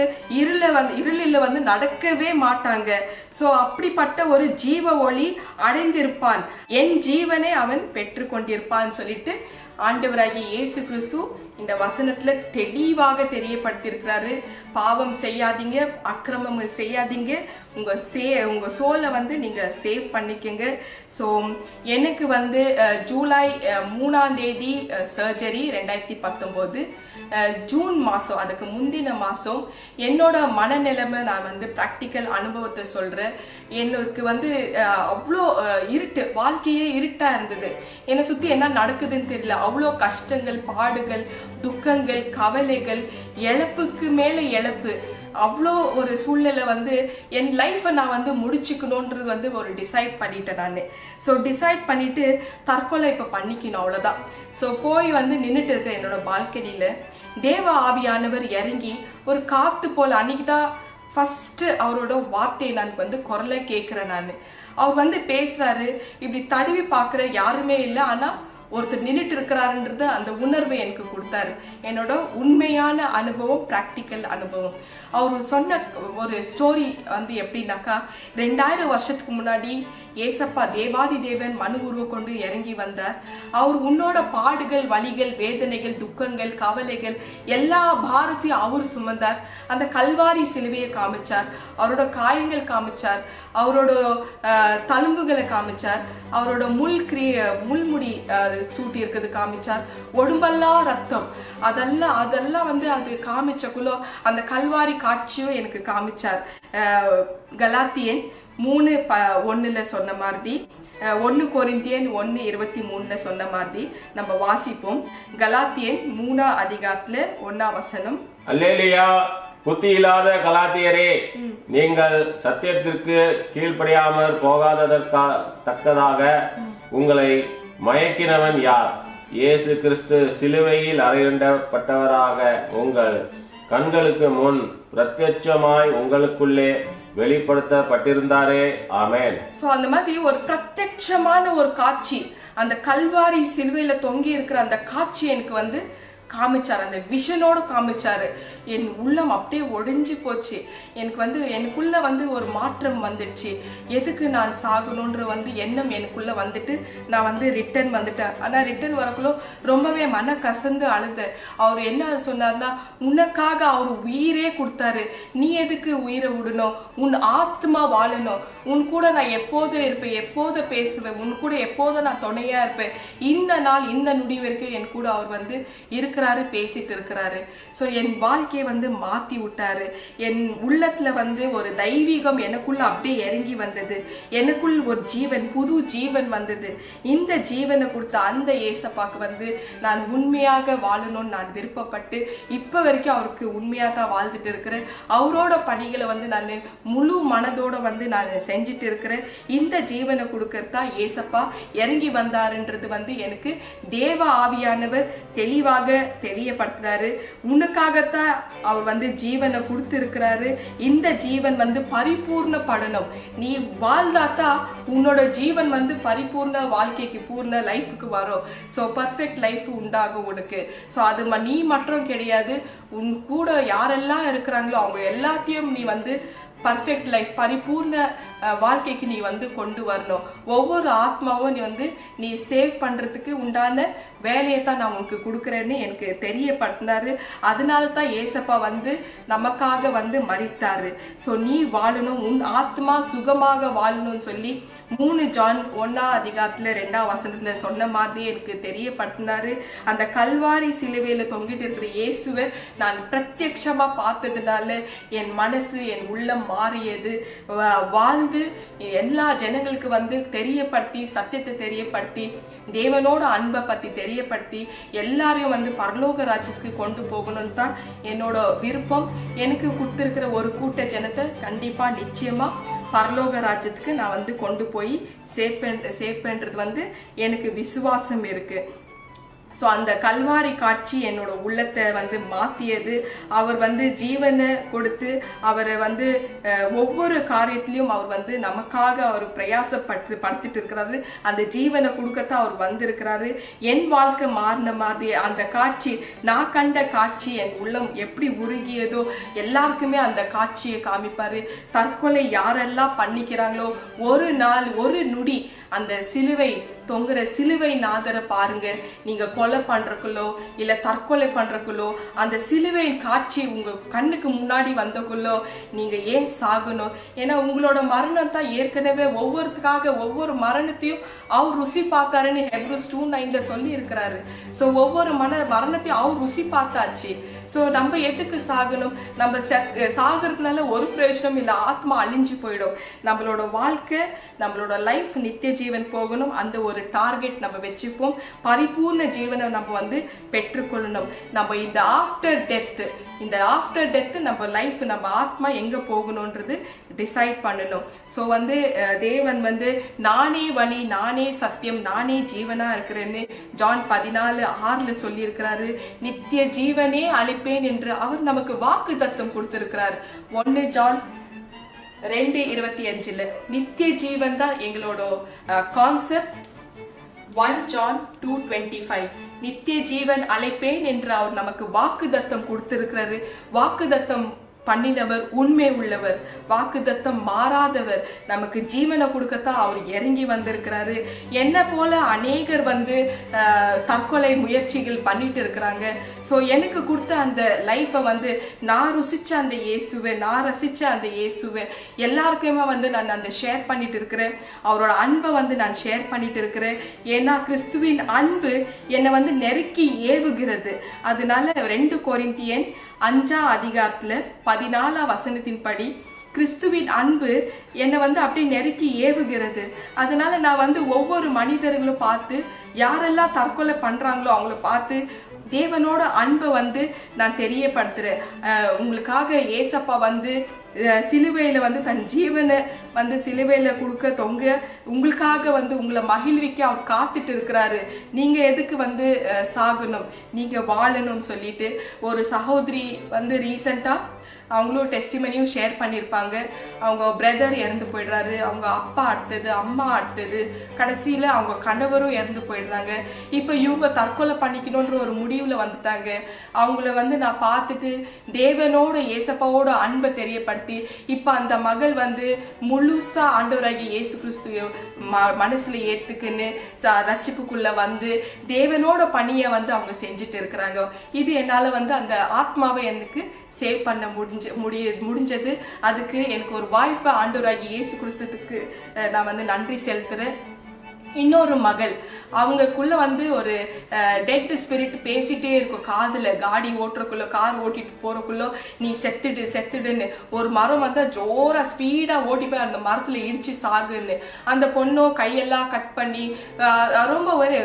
Speaker 1: இருளில் வந்து நடக்கவே மாட்டாங்க. சோ அப்படிப்பட்ட ஒரு ஜீவ ஒளி அடைந்திருப்பான், என் ஜீவனை அவன் பெற்று கொண்டிருப்பான் சொல்லிட்டு ஆண்டவராகிய இயேசு கிறிஸ்து இந்த வசனத்துல தெளிவாக தெரியப்படுத்தியிருக்கிறாரு. பாவம் செய்யாதீங்க, அக்கிரமம் செய்யாதீங்க, உங்க சோலை வந்து நீங்க சேவ் பண்ணிக்கங்க. ஸோ எனக்கு வந்து ஜூலை 3ஆம் தேதி சர்ஜரி 2019. ஜூன் மாதம், அதுக்கு முந்தின மாதம் என்னோட மனநிலைமை நான் வந்து ப்ராக்டிக்கல் அனுபவத்தை சொல்கிறேன். எனக்கு வந்து அவ்வளோ இருட்டு, வாழ்க்கையே இருட்டாக இருந்தது. என்னை சுற்றி என்ன நடக்குதுன்னு தெரியல. அவ்வளோ கஷ்டங்கள், பாடுகள், துக்கங்கள், கவலைகள், இழப்புக்கு மேலே இழப்பு, அவ்வளோ ஒரு சூழ்நிலை வந்து என் லைஃப்பை நான் வந்து முடிச்சுக்கணுன்றது வந்து ஒரு டிசைட் பண்ணிட்டேன் நான். ஸோ டிசைட் பண்ணிட்டு தற்கொலை இப்போ பண்ணிக்கணும், அவ்வளோதான். ஸோ போய் வந்து நின்றுட்டு இருக்கிறேன் என்னோட பால்கனியில். தேவ ஆவியானவர் இறங்கி ஒரு காத்து போல், அன்னைக்கு தான் ஃபஸ்ட்டு அவரோட வார்த்தையை நான் வந்து குரலை கேட்குறேன் நான். அவர் வந்து பேசுகிறாரு. இப்படி தடவி பார்க்குற யாருமே இல்லை, ஆனால் ஒருத்தர் நின்றுட்டு இருக்கிறாருன்றது அந்த உணர்வை எனக்கு கொடுத்தாரு. என்னோட உண்மையான அனுபவம், ப்ராக்டிக்கல் அனுபவம். அவர் சொன்ன ஒரு ஸ்டோரி வந்து எப்படின்னாக்கா, 2000 வருஷத்துக்கு முன்னாடி ஏசப்பா தேவாதி தேவன் மனு உருவ கொண்டு இறங்கி வந்தார். அவர் உன்னோட பாடுகள், வலிகள், வேதனைகள், துக்கங்கள், கவலைகள் எல்லா பாரத்தையும் அவர் சுமந்தார். அந்த கல்வாரி சிலுவையை காமிச்சார், அவரோட காயங்கள் காமிச்சார், அவரோட தழும்புகளை காமிச்சார், அவரோட முள்முடி சூட்டி இருக்கிறது காமிச்சார், ஒடும்பெல்லாம் ரத்தம், அதெல்லாம் வந்து அது காமிச்சக்குள்ள அந்த கல்வாரி காட்சியும் எனக்கு காமிச்சார். கலாத்தியன் 3:1 சொன்ன மாதிரி, 1 கொரிந்தியன் 1:23 சொன்ன மாதிரி நம்ம வாசிப்போம். கலாத்தியன் 3ஆம் அதிகாரத்துல 1ஆம் வசனம்.
Speaker 2: அல்லேலூயா. புத்தி இல்லாத கலாத்தியரே, நீங்கள் சத்தியத்திற்கு கீழ்ப்படியாமல் போகாததற்காக உங்களை மயக்கினவன் யார்? இயேசு கிறிஸ்து சிலுவையில் அறையப்பட்டவராக உங்கள் கண்களுக்கு முன் பிரத்யட்சமாய் உங்களுக்குள்ளே வெளிப்படுத்தப்பட்டிருந்தாரே. ஆமென்.
Speaker 1: சோ அந்த மாதிரி ஒரு பிரத்யட்சமான ஒரு காட்சி, அந்த கல்வாரி சிலுவையில தொங்கி இருக்கிற அந்த காட்சி எனக்கு வந்து காமிச்சார். அந்த விஷனோட காமிச்சாரு. என் உள்ளம் அப்படியே ஒடிஞ்சு போச்சு. எனக்கு வந்து எனக்குள்ள வந்து ஒரு மாற்றம் வந்துடுச்சு. எதுக்கு நான் சாகணுன்ற வந்து எண்ணம் எனக்குள்ள வந்துட்டு நான் வந்து ரிட்டர்ன் வந்துட்டேன். ஆனால் ரிட்டர்ன் வரக்குள்ள ரொம்பவே மன கசந்து அழுத. அவர் என்ன சொன்னார்னா, உனக்காக அவர் உயிரே கொடுத்தாரு, நீ எதுக்கு உயிரை விடணும்? உன் ஆத்மா வாழணும். உன் கூட நான் எப்போதும் இருப்பேன், எப்போதும் பேசுவேன், உன் கூட எப்போதும் நான் துணையா இருப்பேன். இந்த நாள், இந்த நொடி வரைக்கும் என் கூட அவர் வந்து இருக்கிற இருக்கிறாரு, பேசிட்டு இருக்கிறாரு. ஸோ என் வாழ்க்கையை வந்து மாத்தி விட்டாரு. என் உள்ளத்துல வந்து ஒரு தெய்வீகம் எனக்குள்ள அப்படியே இறங்கி வந்தது. எனக்குள் ஒரு ஜீவன், புது ஜீவன் வந்தது. இந்த ஜீவனை கொடுத்த அந்த ஏசப்பாக்கு வந்து நான் உண்மையாக வாழணும்னு நான் விருப்பப்பட்டு இப்ப வரைக்கும் அவருக்கு உண்மையா தான் வாழ்ந்துட்டு இருக்கிறேன். அவரோட பணிகளை வந்து நான் முழு மனதோட வந்து நான் செஞ்சுட்டு இருக்கிறேன். இந்த ஜீவனை கொடுக்கறதா ஏசப்பா இறங்கி வந்தாருன்றது வந்து எனக்கு தேவ ஆவியானவர் தெளிவாக தெரியப்படுத்துறாரு. உனக்காகத்தான் அவர் வந்து ஜீவனை கொடுத்திருக்கிறாரு. இந்த ஜீவன் வந்து பரிபூர்ணப்படணும். நீ வாழ்ந்தாதான் உன்னோட ஜீவன் வந்து பரிபூர்ண வாழ்க்கைக்கு, பூர்ண லைஃபுக்கு வரும். ஸோ பர்ஃபெக்ட் லைஃப் உண்டாகும் உனக்கு. ஸோ அது நீ மட்டும் கிடையாது, உன் கூட யாரெல்லாம் இருக்கிறாங்களோ அவங்க எல்லாத்தையும் நீ வந்து பர்ஃபெக்ட் லைஃப், பரிபூர்ண வாழ்க்கைக்கு நீ வந்து கொண்டு வரணும். ஒவ்வொரு ஆத்மாவும் நீ சேவ் பண்றதுக்கு உண்டான வேலையை தான் நான் உனக்கு கொடுக்குறேன்னு எனக்கு தெரியப்படுத்தினாரு. அதனால தான் ஏசப்பா வந்து நமக்காக வந்து மரித்தாரு. ஸோ நீ வாழணும், உன் ஆத்மா சுகமாக வாழணும்னு சொல்லி 3 ஜான் 1:2 சொன்ன மாதிரி எனக்கு தெரியப்படுத்தினாரு. அந்த கல்வாரி சிலுவையில தொங்கிட்டு இருக்கிற இயேசுவை நான் பிரத்யட்சமா பார்த்ததுனால என் மனசு, என் உள்ளம் மாறியது. வாழ்ந்து எல்லா ஜனங்களுக்கு வந்து தெரியப்படுத்தி, சத்தியத்தை தெரியப்படுத்தி, தேவனோட அன்பை பத்தி தெரியப்படுத்தி எல்லாரையும் வந்து பரலோக ராஜ்யத்துக்கு கொண்டு போகணும்னு தான் என்னோட விருப்பம். எனக்கு கொடுத்திருக்கிற ஒரு கூட்ட ஜனத்தை கண்டிப்பா நிச்சயமா பரலோக ராஜ்யத்துக்கு நான் வந்து கொண்டு போய் சேர்ப்பேன்றது வந்து எனக்கு விசுவாசம் இருக்கு. ஸோ அந்த கல்வாரி காட்சி என்னோட உள்ளத்தை வந்து மாற்றியது. அவர் வந்து ஜீவனை கொடுத்து அவரை வந்து ஒவ்வொரு காரியத்திலையும் அவர் வந்து நமக்காக அவர் படுத்திட்டு இருக்கிறாரு. அந்த ஜீவனை கொடுக்கத்தான் அவர் வந்திருக்கிறாரு. என் வாழ்க்கை மாறின மாதிரி அந்த காட்சி, நான் கண்ட காட்சி, என் உள்ளம் எப்படி உருகியதோ எல்லாருக்குமே அந்த காட்சியை காமிப்பாரு. தற்கொலை யாரெல்லாம் பண்ணிக்கிறாங்களோ ஒரு நாள், ஒரு நொடி அந்த சிலுவை தொங்குற சிலுவை நாதரை பாருங்க. நீங்க கொலை பண்றக்குள்ளோ இல்ல தற்கொலை பண்றக்குள்ளோ அந்த சிலுவை காட்சி உங்க கண்ணுக்கு முன்னாடி வந்தக்குள்ளோ நீங்க ஏன் சாகணும்? ஏன்னா உங்களோட மரணம் தான் ஏற்கனவே ஒவ்வொருத்துக்காக ஒவ்வொரு மரணத்தையும் அவர் ருசி பார்த்தாருன்னு ஹெப்ரூஸ் 2:9 சொல்லி இருக்கிறாரு. ஸோ ஒவ்வொரு மரணத்தையும் அவர் ருசி பார்த்தாச்சு. ஸோ நம்ம எதுக்கு சாகணும்? நம்ம சாகிறதுனால ஒரு பிரயோஜனம் இல்லை, ஆத்மா அழிஞ்சு போயிடும். நம்மளோட வாழ்க்கை, நம்மளோட லைஃப் நித்திய ஜீவன் போகணும். அந்த ஒரு டார்கெட் நம்ம வச்சுப்போம். பரிபூர்ண ஜீவனை நம்ம வந்து பெற்றுக்கொள்ளணும். நம்ம இந்த ஆஃப்டர் டெத் நம்ம லைஃப், நம்ம ஆத்மா எங்க போகணும்ன்றது டிசைட் பண்ணணும். ஸோ வந்து தேவன் வந்து நானே வழி, நானே சத்தியம், நானே ஜீவனா இருக்கிறேன்னு ஜான் 14:6 சொல்லி இருக்கிறாரு. நித்திய ஜீவனே அளிப்பேன் என்று அவர் நமக்கு வாக்கு தத்தம் கொடுத்திருக்கிறார். 1 ஜான் 2:25 நித்திய ஜீவன் தான் எங்களோட கான்செப்ட். 1 ஜான் 2:25 நித்திய ஜீவன் அழைப்பேன் என்று அவர் நமக்கு வாக்கு தத்தம் கொடுத்திருக்கிறாரு. வாக்கு தத்தம் பண்ணினவர் உண்மை உள்ளவர், வாக்குத்தத்தம் மாறாதவர். நமக்கு ஜீவனை கொடுக்கத்தான் அவர் இறங்கி வந்திருக்கிறாரு. என்ன போல அநேகர் வந்து தற்கொலை முயற்சிகள் பண்ணிட்டு இருக்கிறாங்க. ஸோ எனக்கு கொடுத்த அந்த லைஃபை வந்து நான் ருசிச்ச அந்த இயேசுவை, நான் ரசிச்ச அந்த இயேசுவை எல்லாருக்குமே வந்து நான் அந்த ஷேர் பண்ணிட்டு இருக்கிறேன். அவரோட அன்பை வந்து நான் ஷேர் பண்ணிட்டு இருக்கிறேன். ஏன்னா கிறிஸ்துவின் அன்பு என்னை வந்து நெருக்கி ஏவுகிறது. அதனால 2 கொரிந்தியன் 5:14 படி கிறிஸ்துவின் அன்பு என்னை வந்து அப்படியே நெருக்கி ஏவுகிறது. அதனால நான் வந்து ஒவ்வொரு மனிதர்களும் பார்த்து, யாரெல்லாம் தற்கொலை பண்றாங்களோ அவங்கள பார்த்து தேவனோட அன்பை வந்து நான் தெரியப்படுத்துறேன். உங்களுக்காக ஏசப்பா வந்து சிலுவையில வந்து தன் ஜீவனை வந்து சிலுவையில கொடுக்க தொங்க உங்களுக்காக வந்து உங்களை மகிழ்விக்க அவர் காத்துட்டு இருக்கிறாரு. நீங்க எதுக்கு வந்து சாகணும், நீங்க வாழணும்னு சொல்லிட்டு ஒரு சகோதரி வந்து ரீசெண்டா அவங்களும் டெஸ்டிமனியும் ஷேர் பண்ணியிருப்பாங்க. அவங்க பிரதர் இறந்து போயிடுறாரு, அவங்க அப்பா அடுத்தது, அம்மா அடுத்தது, கடைசியில் அவங்க கணவரும் இறந்து போயிடுறாங்க. இப்போ இவங்க தற்கொலை பண்ணிக்கணுன்ற ஒரு முடிவில் வந்துட்டாங்க. அவங்கள வந்து நான் பார்த்துட்டு தேவனோட ஏசப்பாவோட அன்பை தெரியப்படுத்தி இப்போ அந்த மகள் வந்து முழுசா ஆண்டவராகிய இயேசு கிறிஸ்துவ மனசுல ஏத்துக்குன்னு ரட்சிப்புக்குள்ள வந்து தேவனோட பணியை வந்து அவங்க செஞ்சுட்டு இருக்கிறாங்க. இது என்னால வந்து அந்த ஆத்மாவை எனக்கு சேவ் பண்ண முடிஞ்சது. அதுக்கு எனக்கு ஒரு வாய்ப்பு ஆண்டவராகிய இயேசு கிறிஸ்துவுக்கு நான் வந்து நன்றி செலுத்துறேன். இன்னொரு மகள் அவங்களுக்குள்ள வந்து ஒரு டெட் ஸ்பிரிட் பேசிட்டே இருக்கும் காதுல, காடி ஓட்டுறக்குள்ள, கார் ஓட்டிட்டு போறக்குள்ள நீ செத்துடுன்னு. ஒரு மரம் வந்தா ஜோரா ஸ்பீடா ஓட்டி போய் அந்த மரத்துல இடிச்சு சாகுன்னு. அந்த பொண்ணோ கையெல்லாம் கட் பண்ணி ரொம்ப ஒரு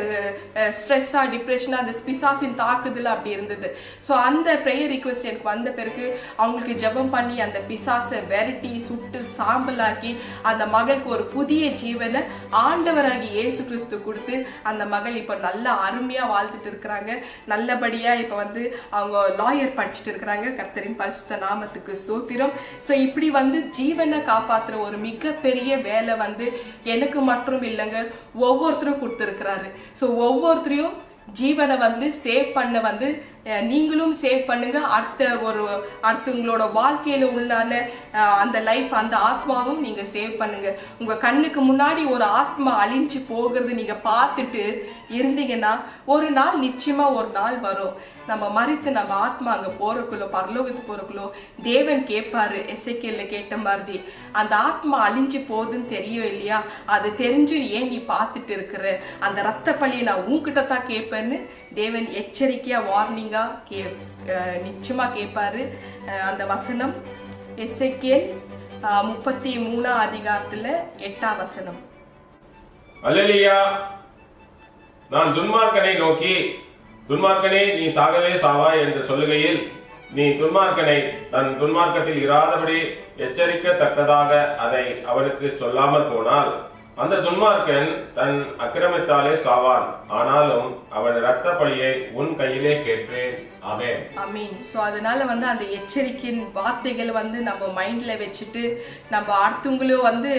Speaker 1: ஸ்ட்ரெஸ்ஸா டிப்ரெஷனா அந்த பிசாசின் தாக்குதல் அப்படி இருந்தது. ஸோ அந்த ப்ரேயர் ரிக்வெஸ்ட் எனக்கு வந்த பிறகு அவங்களுக்கு ஜெபம் பண்ணி அந்த பிசாசை விரட்டி சுட்டு சாம்பலாக்கி அந்த மகளுக்கு ஒரு புதிய ஜீவனை ஆண்டவராகி இயேசு கிறிஸ்து கொடுத்து அந்த மகள் இப்ப நல்லா அருமையா வாழ்ந்துட்டு இருக்கிறாங்க. நல்லபடியா இப்ப வந்து அவங்க லாயர் படிச்சுட்டு இருக்கிறாங்க. கர்த்தரின் பரிசுத்த நாமத்துக்கு ஸ்தோத்திரம். சோ இப்படி வந்து ஜீவனை காப்பாத்துற ஒரு மிகப்பெரிய வேலை வந்து எனக்கு மட்டும் இல்லைங்க, ஒவ்வொருத்தரும் கொடுத்துருக்கிறாரு. சோ ஒவ்வொருத்தரையும் ஜீவனை வந்து சேவ் பண்ண வந்து நீங்களும் சேவ் பண்ணுங்க. அடுத்த உங்களோட வாழ்க்கையில உள்ளான அந்த லைஃப், அந்த ஆத்மாவும் நீங்க சேவ் பண்ணுங்க. உங்க கண்ணுக்கு முன்னாடி ஒரு ஆத்மா அழிஞ்சு போகிறது நீங்க பார்த்துட்டு இருந்தீங்கன்னா ஒரு நாள் நிச்சயமா ஒரு நாள் வரும், நம்ம மறித்து நம்ம ஆத்மா அங்க போறக்குள்ளோ, பரலோகத்துக்கு போறக்குள்ளோ தேவன் கேட்பாரு, எசேக்கியேல்ல கேட்ட மாதிரி, அந்த ஆத்மா அழிஞ்சு போகுதுன்னு தெரியும் இல்லையா, அது தெரிஞ்சு ஏன் நீ பார்த்துட்டு இருக்கிற, அந்த ரத்த பழியை நான் உன்கிட்ட தான் கேட்பேன்னு தேவன் எச்சரிக்கையா வார்னிங்கா நிச்சயமா கேட்பாரு. அந்த வசனம் எசேக்கியேல் 33 அதிகாரத்துல 8 வசனம்.
Speaker 2: அல்லேலூயா. நான் துன்மார்க்கனை நோக்கி, துன்மார்க்கனே நீ சாகவே சாவாய் என்று சொல்லுகையில், நீ துன்மார்க்கனை தன் துன்மார்க்கத்தில் இராதபடி எச்சரிக்கத்தக்கதாக அதை அவனுக்கு சொல்லாமல் போனால் அந்த துன்மார்க்கன் தன் அக்கிரமத்தாலே சாவான், ஆனாலும் அவன் இரத்த பழியை உன் கையிலே கேட்பேன். ஆமென்.
Speaker 1: ஆமென். சோ அதனால வந்து அந்த எச்சரிக்கையின் வார்த்தைகள் வந்து நம்ம மைண்ட்ல வச்சுட்டு நம்ம அடுத்தவங்களும் வந்து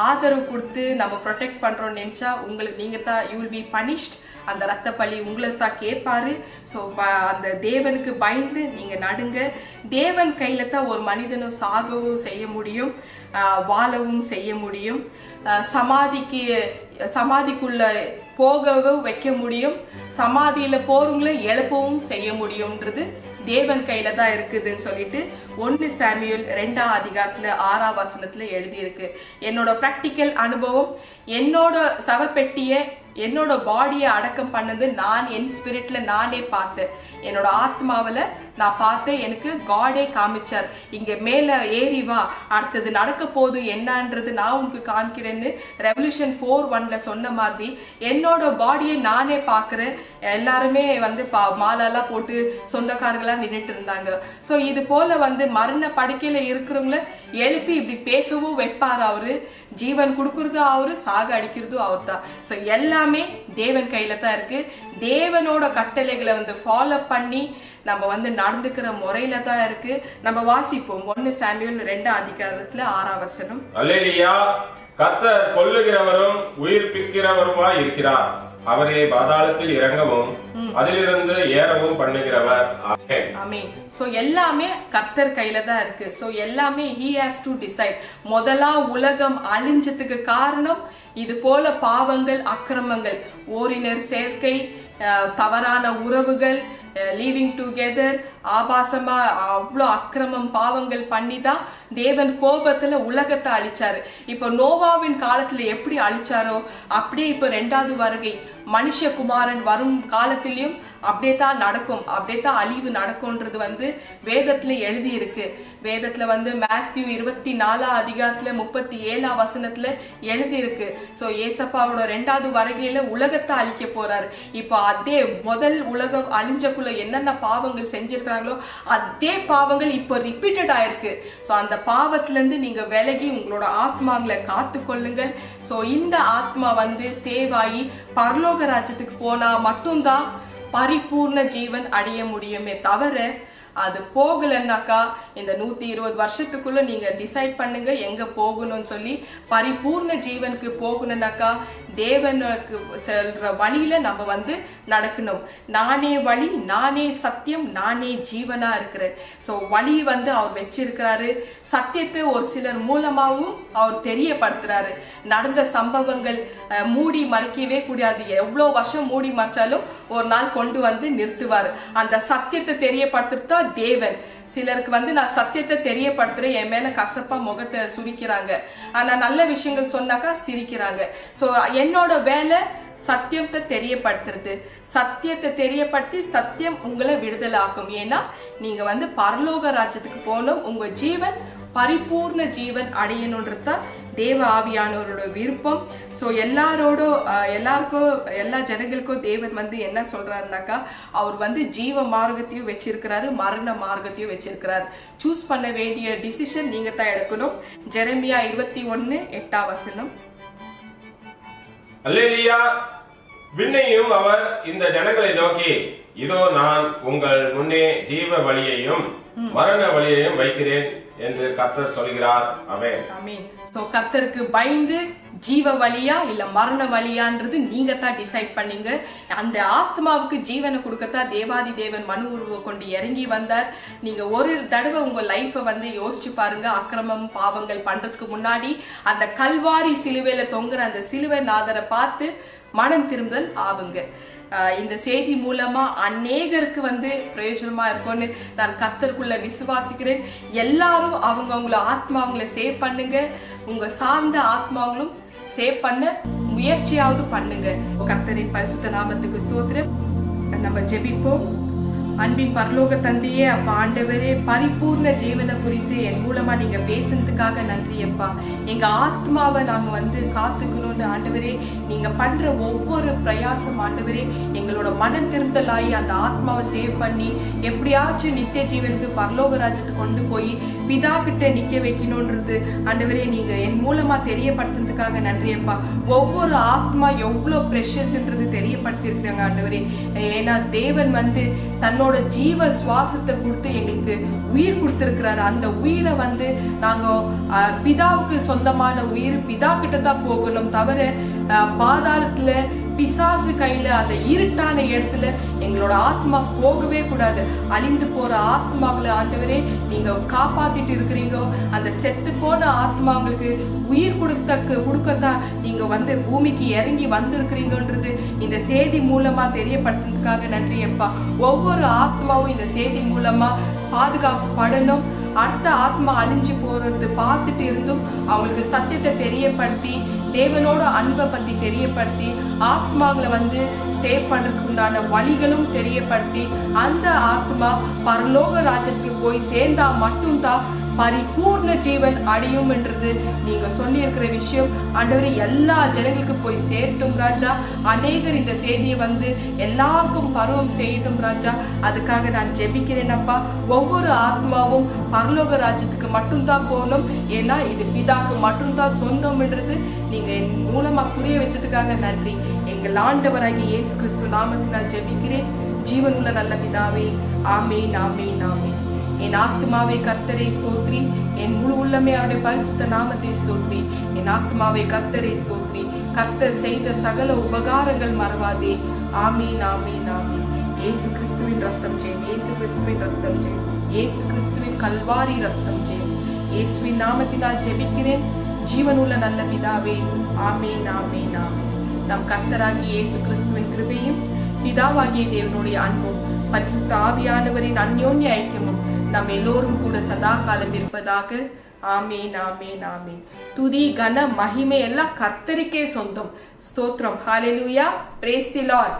Speaker 1: ஆதரவு கொடுத்து நம்ம ப்ரொடெக்ட் பண்றோம்னு நினைச்சா உங்களுக்கு நீங்க தான் யூ வில் பி பனிஷ்ட். அந்த ரத்த பழி உங்களுக்கு தான் கேட்பாரு. ஸோ அந்த தேவனுக்கு பயந்து நீங்க நடுங்க. தேவன் கையில தான் ஒரு மனிதனும் சாகவும் செய்ய முடியும், வாழவும் செய்ய முடியும், சமாதிக்குள்ள போகவும் வைக்க முடியும், சமாதியில போறவங்கள எழுப்பவும் செய்ய முடியும்ன்றது தேவன் கையில தான் இருக்குதுன்னு சொல்லிட்டு 1 சாமுவேல் 2 அதிகாரத்துல 6 வசனத்துல எழுதி இருக்கு. என்னோட பிராக்டிக்கல் அனுபவம், என்னோட சவப்பெட்டிய என்னோட பாடியை அடக்கம் பண்ணது நான் என் ஸ்பிரிட்ல நானே பார்த்தேன். என்னோட ஆத்மாவில நான் பார்த்தேன். எனக்கு காடே காமிச்சார், இங்க மேல ஏறி வா, அடுத்தது நடக்க போகுது என்னன்றது நான் உனக்கு காமிக்கிறேன்னு ரெவல்யூஷன் 4:1 சொன்ன மாதிரி என்னோட பாடியை நானே பார்க்கிறேன். எல்லாருமே வந்து மாலெல்லாம் போட்டு சொந்தக்காரங்களா நின்றுட்டு இருந்தாங்க. ஸோ இது போல வந்து மரண படுக்கையில இருக்கிறவங்கள எழுப்பி இப்படி பேசவும் வைப்பாரு அவரு. ஜீவன் கொடுக்கறது அவரு, சாக அடிக்கிறதும் அவர் தான். ஸோ எல்லாமே தேவன் கையில தான் இருக்கு. தேவனோட கட்டளைகளை வந்து ஃபாலோ பண்ணி நம்ம வந்து நடந்துக்கிற முறையில தான் இருக்கு. நம்ம வாசிப்போம் 1 சாமுவேல் 2 அதிகாரத்துல 6 வசனம்.
Speaker 2: அல்லேலூயா. கர்த்தர் கொல்லுகிறவரும் உயிர்ப்பிக்கிறவருமாய் இருக்கிறார். அவரே பாதாளத்தில் இறங்கவும் அதிலிருந்து ஏறவும் பண்ணுகிறவர். ஆமென்.
Speaker 1: ஆமென். சோ எல்லாமே கர்த்தர் கையில தான் இருக்கு. சோ எல்லாமே he has to decide. முதலா உலகம் அழிஞ்சதுக்கு காரணம் இது போல பாவங்கள், அக்கிரமங்கள், ஓரினர் சேர்க்கை, தவறான உறவுகள், லீவிங் டுகெதர், ஆபாசமா அவ்வளோ அக்கிரமம் பாவங்கள் பண்ணி தான் தேவன் கோபத்துல உலகத்தை அழிச்சாரு. இப்போ நோவாவின் காலத்துல எப்படி அழிச்சாரோ அப்படியே இப்போ 2வது வருகை மனுஷகுமாரன் வரும் காலத்திலையும் அப்படியே தான் நடக்கும், அப்படியே தான் அழிவு நடக்கும்ன்றது வந்து வேதத்துல எழுதி இருக்கு. வேதத்துல வந்து மேத்யூ 24 அதிகாரத்துல 37 வசனத்துல எழுதி இருக்கு. சோ ஏசப்பாவோட 2வது வருகையில உலகத்தை அழிக்க போறாரு. இப்போ அதே முதல் உலகம் அழிஞ்சக்குள்ள என்னென்ன பாவங்கள் செஞ்சிருக்காங்களோ அதே பாவங்கள் இப்போ ரிப்பீட்டட் ஆயிருக்கு. சோ அந்த பாவத்துல இருந்து நீங்க விலகி உங்களோட ஆத்மாங்களை காத்து கொள்ளுங்கள். சோ இந்த ஆத்மா வந்து சேவாயி பரலோக ராஜ்யத்துக்கு போனா மட்டும்தான் பரிபூர்ண ஜீவன் அடைய முடியுமே தவிர அது போகலன்னாக்கா இந்த 120 வருஷத்துக்குள்ள நீங்க டிசைட் பண்ணுங்க எங்க போகணும்னு சொல்லி. பரிபூர்ண ஜீவனுக்கு போகணும்னாக்கா தேவனுக்கு செல்ற வழியில நம்ம வந்து நடக்கணும். நானே வழி, நானே சத்தியம், நானே ஜீவனா இருக்கிறேன். சோ வழி வந்து அவர் வச்சிருக்கிறாரு. சத்தியத்தை ஒரு சிலர் மூலமாகவும் அவர் தெரியப்படுத்துறாரு. நடந்த சம்பவங்கள் மூடி மறைக்கவே கூடாது. எவ்வளவு வருஷம் மூடி மறைச்சாலும் ஒரு நாள் கொண்டு வந்து நிறுத்துவாரு. அந்த சத்தியத்தை தெரியப்படுத்துறதா தேவன். சிலருக்கு நான் சத்தியத்தை தெரியப்படுத்துறேன், என் மேல கசப்பா முகத்தை சுரிக்கிறாங்க. ஆனா நல்ல விஷயங்கள் சொன்னாக்கா சிரிக்கிறாங்க. சோ என்னோட வேலை சத்தியத்தை தெரியப்படுத்துறது. சத்தியத்தை தெரியப்படுத்தி சத்தியம் உங்களை விடுதலை ஆக்கும். ஏன்னா நீங்க பரலோக ராஜ்யத்துக்கு போகணும். உங்க ஜீவன் பரிபூர்ண ஜீவன் அடையணும்ன்றத தேவ ஆவியானவரோட விருப்பம். ஸோ எல்லாருக்கும் எல்லா ஜனங்களுக்கும் தேவன் என்ன சொல்றாருனாக்கா, அவர் ஜீவ மார்க்கத்தையும் வச்சிருக்கிறாரு, மரண மார்க்கத்தையும் வச்சிருக்கிறாரு. சூஸ் பண்ண வேண்டிய டிசிஷன் நீங்க தான் எடுக்கணும். ஜெரமியா 21:8
Speaker 2: அல்லேலூயா. பின்னையும் அவர் இந்த ஜனங்களை நோக்கி, இதோ நான் உங்கள் முன்னே ஜீவ வழியையும் மரண வழியையும் வைக்கிறேன் என்று கர்த்தர் சொல்கிறார். ஆமென்.
Speaker 1: ஆமென். சோ கர்த்தருக்கு பயந்து ஜீவ வழியா இல்ல மரண வழியான்றது நீங்க தான் டிசைட் பண்ணீங்க. அந்த ஆத்மாவுக்கு ஜீவனை கொடுக்கத்தான் தேவாதி தேவன் மனு உருவம் கொண்டு இறங்கி வந்தார். நீங்க ஒரு தடவை உங்க லைஃபை யோசிச்சு பாருங்க. அக்கிரமம் பாவங்கள் பண்றதுக்கு முன்னாடி அந்த கல்வாரி சிலுவையில தொங்குற அந்த சிலுவை நாதரை பார்த்து மனம் திரும்புதல் ஆவுங்க. இந்த செய்தி மூலமா அநேகருக்கு பிரயோஜனமா இருக்கும்னு நான் கர்த்தருக்குள்ள விசுவாசிக்கிறேன். எல்லாரும் அவங்கள ஆத்மாவங்களை சேவ் பண்ணுங்க. உங்க சார்ந்த ஆத்மாவங்களும் சேவ் பண்ண முயற்சியாவது பண்ணுங்க. கர்த்தரின் பரிசுத்த நாமத்துக்கு ஸ்தோத்திரம். நம்ம ஜெபிப்போம். அன்பின் பரலோக தந்தையே, அப்பா ஆண்டவரே, பரிபூர்ண ஜீவனை குறித்து என் மூலமா நீங்க பேசுனதுக்காக நன்றி அப்பா. எங்க ஆத்மாவை நாங்க காத்துக்கணும்னு ஆண்டவரே நீங்க பண்ற ஒவ்வொரு பிரயாசம் ஆண்டவரே எங்களோட மனம் திருந்தலாகி அந்த ஆத்மாவை சேவ் பண்ணி எப்படியாச்சும் நித்திய ஜீவனுக்கு பரலோக ராஜ்யத்துக்கு கொண்டு போய் பிதா கிட்ட நிக்க வைக்கணும்ன்றது ஆண்டவரே நீங்க என் மூலமா தெரியப்படுத்துறதுக்காக நன்றி அப்பா. ஒவ்வொரு ஆத்மா எவ்வளவு ப்ரெஷஸ்ன்றது தெரியப்படுத்தி இருக்கிறாங்க ஆண்டவரே. ஏன்னா தேவன் தன்னோட ஜீவ சுவாசத்தை கொடுத்து எங்களுக்கு உயிர் கொடுத்திருக்கிறாரு. அந்த உயிரை நாங்க பிதாவுக்கு சொந்தமான உயிர் பிதா கிட்ட தான் போகணும் தவிர பாதாளத்துல பிசாசு கையில அந்த இருட்டான இடத்துல எங்களோட ஆத்மா போகவே கூடாது. அழிந்து போற ஆத்மாக்களை ஆண்டவரே நீங்க காப்பாத்திட்டு இருக்கிறீங்க. அந்த செத்து போன ஆத்மாங்களுக்கு உயிர் கொடுக்கத்தான் நீங்க பூமிக்கு இறங்கி வந்திருக்கிறீங்கன்றது இந்த செய்தி மூலமா தெரியப்படுத்துறதுக்காக நன்றி அப்பா. ஒவ்வொரு ஆத்மாவும் இந்த செய்தி மூலமா பாதுகாக்கப்படணும். அடுத்த ஆத்மா அழிஞ்சு போறது பார்த்துட்டு இருந்தும் அவங்களுக்கு சத்தியத்தை தெரியப்படுத்தி தேவனோட அன்பை பத்தி தெரியப்படுத்தி ஆத்மாக்களை சேவ் பண்றதுக்கு உண்டான வழிகளும் தெரியப்படுத்தி அந்த ஆத்மா பரலோக ராஜ்யத்துக்கு போய் சேர்ந்தா மட்டும்தான் பரிபூர்ண ஜீவன் அடையும் என்றது நீங்க சொல்லி இருக்கிற விஷயம் ஆண்டவரே எல்லா ஜனங்களுக்கு போய் சேரட்டும் ராஜா. அநேகர் இந்த செய்தியை எல்லாருக்கும் பருவம் செய்யட்டும் ராஜா. அதுக்காக நான் ஜெபிக்கிறேன் அப்பா. ஒவ்வொரு ஆத்மாவும் பரலோக ராஜ்யத்துக்கு மட்டும்தான் போகணும். ஏன்னா இது பிதாக்கு மட்டும்தான் சொந்தம் என்றது நீங்க என் மூலமா புரிய வச்சதுக்காக நன்றி. எங்கள் ஆண்டவராகிய இயேசு கிறிஸ்து நாமத்தினால் ஜெபிக்கிறேன் ஜீவனுள்ள நல்ல பிதாவே. ஆமென், ஆமென், ஆமென். என் ஆத்மாவை கர்த்தரை ஸ்தோத்ரி, என் முழு உள்ளமே அவருடைய பரிசுத்த நாமத்தை ஸ்தோத்ரி. என் ஆத்மாவை கர்த்தரை ஸ்தோத்ரி, கர்த்தர் செய்த சகல உபகாரங்கள் மறவாதே. ஆமீன், ஆமீன், ஆமீன். இயேசு கிறிஸ்துவின் ரத்தம் ஜெயம், இயேசு கிறிஸ்துவின் ரத்தம் ஜெயம், இயேசு கிறிஸ்துவின் கல்வாரி ரத்தம் ஜெயம். இயேசுவின் நாமத்தினால் ஜெபிக்கிறேன் ஜீவனுள்ள நல்ல பிதாவே. ஆமீன், ஆமீன், ஆமீன். நம் கர்த்தராகிய இயேசு கிறிஸ்துவின் கிருபையும் பிதாவாகிய தேவனுடைய அன்பும் பரிசுத்த ஆவியானவரின் அந்யோன்ய ஐக்கியமும் நம் எல்லோரும் கூட சதா காலம் இருப்பதாக. ஆமீன், ஆமீன், ஆமீன். துதி கன மகிமை எல்லாம் கர்த்தருக்கே சொந்தம். ஸ்தோத்திரம். ஹalleluya. praise the Lord.